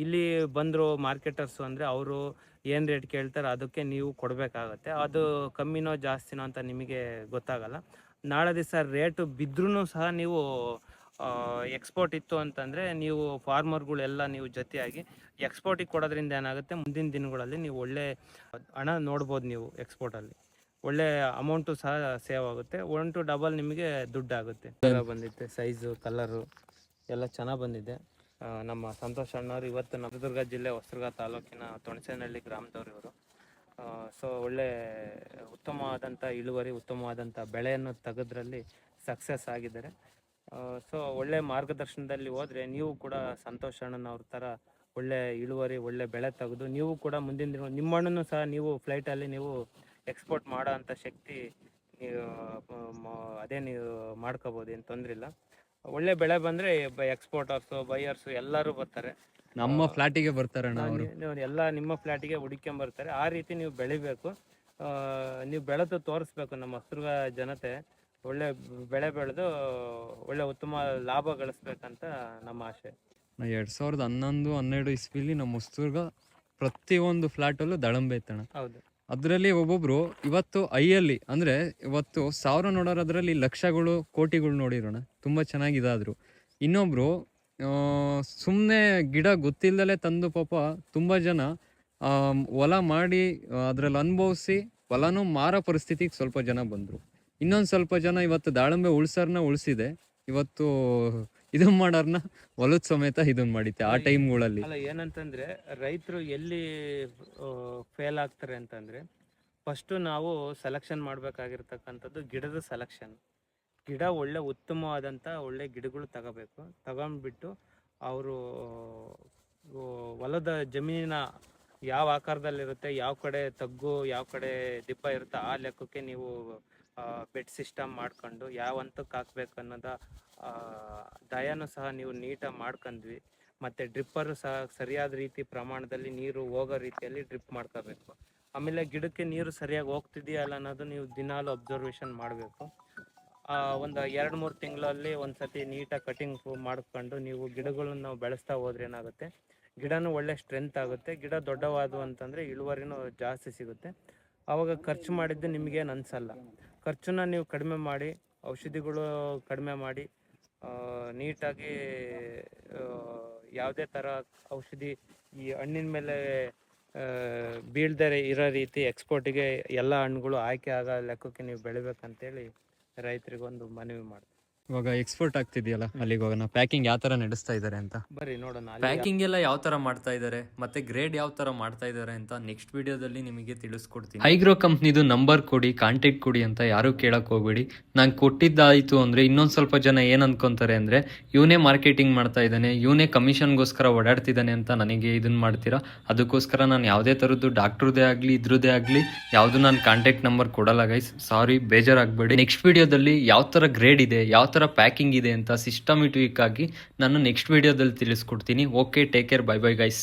ಇಲ್ಲಿ ಬಂದರು ಮಾರ್ಕೆಟರ್ಸು ಅಂದರೆ ಅವರು ಏನು ರೇಟ್ ಕೇಳ್ತಾರೆ ಅದಕ್ಕೆ ನೀವು ಕೊಡಬೇಕಾಗತ್ತೆ. ಅದು ಕಮ್ಮಿನೋ ಜಾಸ್ತಿನೋ ಅಂತ ನಿಮಗೆ ಗೊತ್ತಾಗಲ್ಲ. ನಾಳೆ ದಿವಸ ರೇಟು ಬಿದ್ದರೂ ಸಹ ನೀವು ಎಕ್ಸ್ಪೋರ್ಟ್ ಇತ್ತು ಅಂತಂದರೆ ನೀವು ಫಾರ್ಮರ್ಗಳೆಲ್ಲ ನೀವು ಜೊತೆಯಾಗಿ ಎಕ್ಸ್ಪೋರ್ಟಿಗೆ ಕೊಡೋದ್ರಿಂದ ಏನಾಗುತ್ತೆ, ಮುಂದಿನ ದಿನಗಳಲ್ಲಿ ನೀವು ಒಳ್ಳೆ ಹಣ ನೋಡ್ಬೋದು. ನೀವು ಎಕ್ಸ್ಪೋರ್ಟಲ್ಲಿ ಒಳ್ಳೆ ಅಮೌಂಟು ಸಹ ಸೇವ್ ಆಗುತ್ತೆ. 1 to ಡಬಲ್ ನಿಮಗೆ ದುಡ್ಡಾಗುತ್ತೆ. ಬಂದಿದೆ ಸೈಜು, ಕಲರು ಎಲ್ಲ ಚೆನ್ನಾಗಿ ಬಂದಿದೆ. ನಮ್ಮ ಸಂತೋಷ್ ಅಣ್ಣವ್ರು ಇವತ್ತು ನಮ್ಮ ಚಿತ್ರದುರ್ಗ ಜಿಲ್ಲೆ ಹೊಸದುರ್ಗ ತಾಲೂಕಿನ ತೊಣಸೇನಹಳ್ಳಿ ಗ್ರಾಮದವ್ರು ಇವರು. ಸೊ ಒಳ್ಳೆ ಉತ್ತಮವಾದಂಥ ಇಳುವರಿ, ಉತ್ತಮವಾದಂಥ ಬೆಳೆಯನ್ನು ತೆಗೆದ್ರಲ್ಲಿ ಸಕ್ಸಸ್ ಆಗಿದ್ದಾರೆ. ಸೊ ಒಳ್ಳೆ ಮಾರ್ಗದರ್ಶನದಲ್ಲಿ ಹೋದರೆ ನೀವು ಕೂಡ ಸಂತೋಷ್ ಅಣ್ಣನವ್ರ ಥರ ಒಳ್ಳೆ ಇಳುವರಿ, ಒಳ್ಳೆ ಬೆಳೆ ತೆಗೆದು ನೀವು ಕೂಡ ಮುಂದಿನ ದಿನ ನಿಮ್ಮ ಹಣ್ಣನ್ನು ಸಹ ನೀವು ಫ್ಲೈಟಲ್ಲಿ ನೀವು ಎಕ್ಸ್ಪೋರ್ಟ್ ಮಾಡೋ ಅಂಥ ಶಕ್ತಿ ನೀವು ಅದೇ ನೀವು ಮಾಡ್ಕೋಬೋದು, ಏನು ತೊಂದರೆ ಇಲ್ಲ. ಒಳ್ಳೆ ಬೆಳೆ ಬಂದರೆ ಎಕ್ಸ್ಪೋರ್ಟರ್ಸು ಬೈಯರ್ಸು ಎಲ್ಲರೂ ಬರ್ತಾರೆ. ನಮ್ಮ ಫ್ಲಾಟಿಗೆ ಬರ್ತಾರಣ್ಣ ಅವರು. ನೀವು ಎಲ್ಲ ನಿಮ್ಮ ಫ್ಲ್ಯಾಟಿಗೆ ಹುಡುಕೊಂಬರ್ತಾರೆ. ಆ ರೀತಿ ನೀವು ಬೆಳಿಬೇಕು. ನೀವು ಬೆಳೆದು ತೋರಿಸ್ಬೇಕು ನಮ್ಮ ಹೊಸದುರ್ಗ ಜನತೆ. ಒಳ್ಳೆ ಬೆಳೆ ಬೆಳೆದು ಒಳ್ಳೆ ಉತ್ತಮ ಲಾಭ ಗಳಿಸ್ಬೇಕಂತ ನಮ್ಮ ಆಸೆ. 2011-12 ಇಸ್ವಿಲಿ ನಮ್ಮ ಹೊಸದುರ್ಗ ಪ್ರತಿಯೊಂದು ಫ್ಲಾಟಲ್ಲೂ ದಾಳಂಬೆ ಇತ್ತಣ್ಣ. ಹೌದು, ಅದರಲ್ಲಿ ಒಬ್ಬೊಬ್ರು ಇವತ್ತು ಐಯಲ್ಲಿ ಅಂದ್ರೆ ಇವತ್ತು 1000 ನೋಡೋರು ಅದರಲ್ಲಿ ಲಕ್ಷಗಳು ಕೋಟಿಗಳು ನೋಡಿರೋಣ, ತುಂಬಾ ಚೆನ್ನಾಗಿದಾದ್ರು. ಇನ್ನೊಬ್ರು ಸುಮ್ಮನೆ ಗಿಡ ಗೊತ್ತಿಲ್ಲದಲೇ ತಂದು ಪಾಪ ತುಂಬಾ ಜನ ಹೊಲ ಮಾಡಿ ಅದ್ರಲ್ಲಿ ಅನುಭವಿಸಿ ಹೊಲನೂ ಮಾರೋ ಪರಿಸ್ಥಿತಿಗೆ ಸ್ವಲ್ಪ ಜನ ಬಂದ್ರು. ಇನ್ನೊಂದು ಸ್ವಲ್ಪ ಜನ ಇವತ್ತು ದಾಳಂಬೆ ಉಳಿಸಿದೆ, ಇವತ್ತು ಇದನ್ನ ಮಾಡೋರ್ನ ಹೊಲದ ಸಮೇತ ಇದನ್ನ ಮಾಡಿತ್ತೆ ಆ ಟೈಮ್ಗಳಲ್ಲಿ. ಅಲ್ಲ ಏನಂತಂದ್ರೆ ರೈತರು ಎಲ್ಲಿ ಫೇಲ್ ಆಗ್ತಾರೆ ಅಂತಂದ್ರೆ, ಫಸ್ಟು ನಾವು ಸೆಲೆಕ್ಷನ್ ಮಾಡಬೇಕಾಗಿರ್ತಕ್ಕಂಥದ್ದು ಗಿಡದ ಸೆಲೆಕ್ಷನ್. ಗಿಡ ಒಳ್ಳೆ ಉತ್ತಮವಾದಂಥ ಒಳ್ಳೆ ಗಿಡಗಳು ತಗೊಂಡ್ಬಿಟ್ಟು ಅವರು ಹೊಲದ ಜಮೀನಿನ ಯಾವ ಆಕಾರದಲ್ಲಿರುತ್ತೆ, ಯಾವ ಕಡೆ ತಗ್ಗು ಯಾವ ಕಡೆ ದಿಬ್ಬ ಇರುತ್ತೆ ಆ ಲೆಕ್ಕಕ್ಕೆ ನೀವು ಬೆಡ್ ಸಿಸ್ಟಮ್ ಮಾಡ್ಕೊಂಡು ಯಾವ ಹಂತಕ್ಕೆ ಹಾಕ್ಬೇಕು ಅನ್ನೋದ ದಯನೂ ಸಹ ನೀವು ನೀಟಾಗಿ ಮಾಡ್ಕೊಂಡ್ವಿ. ಮತ್ತು ಡ್ರಿಪ್ಪರು ಸಹ ಸರಿಯಾದ ರೀತಿ ಪ್ರಮಾಣದಲ್ಲಿ ನೀರು ಹೋಗೋ ರೀತಿಯಲ್ಲಿ ಡ್ರಿಪ್ ಮಾಡ್ಕೋಬೇಕು. ಆಮೇಲೆ ಗಿಡಕ್ಕೆ ನೀರು ಸರಿಯಾಗಿ ಹೋಗ್ತಿದೆಯಲ್ಲ ಅನ್ನೋದು ನೀವು ದಿನಾಲು ಅಬ್ಸರ್ವೇಷನ್ ಮಾಡಬೇಕು. ಒಂದು 2-3 ತಿಂಗಳಲ್ಲಿ ಒಂದು ಸತಿ ನೀಟಾಗಿ ಕಟಿಂಗ್ ಮಾಡ್ಕೊಂಡು ನೀವು ಗಿಡಗಳನ್ನ ನಾವು ಬೆಳೆಸ್ತಾ ಹೋದ್ರೆ ಏನಾಗುತ್ತೆ, ಗಿಡನೂ ಒಳ್ಳೆ ಸ್ಟ್ರೆಂತ್ ಆಗುತ್ತೆ. ಗಿಡ ದೊಡ್ಡವಾದವು ಅಂತಂದರೆ ಇಳುವರಿನೂ ಜಾಸ್ತಿ ಸಿಗುತ್ತೆ. ಆವಾಗ ಖರ್ಚು ಮಾಡಿದ್ದು ನಿಮಗೇನು ಅನಿಸಲ್ಲ. ಖರ್ಚನ್ನ ನೀವು ಕಡಿಮೆ ಮಾಡಿ, ಔಷಧಿಗಳು ಕಡಿಮೆ ಮಾಡಿ, ನೀಟಾಗಿ ಯಾವುದೇ ಥರ ಔಷಧಿ ಈ ಹಣ್ಣಿನ ಮೇಲೆ ಬೀಳ್ದೇ ಇರೋ ರೀತಿ ಎಕ್ಸ್ಪೋರ್ಟಿಗೆ ಎಲ್ಲ ಹಣ್ಣುಗಳು ಆಯ್ಕೆ ಆಗೋ ಲೆಕ್ಕಕ್ಕೆ ನೀವು ಬೆಳಿಬೇಕಂತೇಳಿ ರೈತರಿಗೊಂದು ಮನವಿ ಮಾಡ್ತೀವಿ. ಇವಾಗ ಎಕ್ಸ್ಪೋರ್ಟ್ ಆಗ್ತಿದೆಯಲ್ಲ, ಅಲ್ಲಿಗೆ ಹೋಗೋಣ. ಪ್ಯಾಕಿಂಗ್ ಯಾವ ತರ ನಡೆಸ್ತಾ ಇದ್ದಾರೆ ಅಂತ ಬರ್ರಿ ನೋಡೋಣ. ಪ್ಯಾಕಿಂಗ್ ಎಲ್ಲ ಯಾವ ತರ ಮಾಡ್ತಾ ಇದ್ದಾರೆ ಮತ್ತೆ ಗ್ರೇಡ್ ಯಾವ ತರ ಮಾಡ್ತಾ ಇದ್ದಾರೆ ಅಂತ ನೆಕ್ಸ್ಟ್ ವಿಡಿಯೋದಲ್ಲಿ ನಿಮಗೆ ತಿಳಿಸ್ಕೊಡ್ತೀನಿ. ಹೈಗ್ರೋ ಕಂಪ್ನಿದು ನಂಬರ್ ಕೊಡಿ, ಕಾಂಟ್ಯಾಕ್ಟ್ ಕೊಡಿ ಅಂತ ಯಾರು ಕೇಳಕ್ ಹೋಗ್ಬೇಡಿ. ನಾನು ಕೊಟ್ಟಿದ್ದಾಯ್ತು ಅಂದ್ರೆ ಇನ್ನೊಂದ್ ಸ್ವಲ್ಪ ಜನ ಏನ್ ಅನ್ಕೊಂತಾರೆ ಅಂದ್ರೆ ಇವನೇ ಮಾರ್ಕೆಟಿಂಗ್ ಮಾಡ್ತಾ ಇದ್ದಾನೆ, ಇವನೇ ಕಮಿಷನ್ಗೋಸ್ಕರ ಓಡಾಡ್ತಿದ್ದಾನೆ ಅಂತ ನನಗೆ ಇದನ್ನ ಮಾಡ್ತೀರಾ. ಅದಕ್ಕೋಸ್ಕರ ನಾನು ಯಾವುದೇ ತರದ್ದು ಡಾಕ್ಟರ್ದೇ ಆಗ್ಲಿ ಇದ್ರದ್ದೇ ಆಗ್ಲಿ ಯಾವ್ದು ನಾನು ಕಾಂಟ್ಯಾಕ್ಟ್ ನಂಬರ್ ಕೊಡಲ್ಲ ಗೈಸ್, ಸಾರಿ, ಬೇಜಾರಾಗಬೇಡಿ. ನೆಕ್ಸ್ಟ್ ವಿಡಿಯೋದಲ್ಲಿ ಯಾವ ತರ ಗ್ರೇಡ್ ಇದೆ, ಯಾವ ತರ ಪ್ಯಾಕಿಂಗ್ ಇದೆ ಅಂತ ಸಿಸ್ಟಮೆಟಿಕ್ ಆಗಿ ನಾನು ನೆಕ್ಸ್ಟ್ ವಿಡಿಯೋದಲ್ಲಿ ತಿಳಿಸ್ಕೊಡ್ತೀನಿ. Okay, take care, bye bye guys.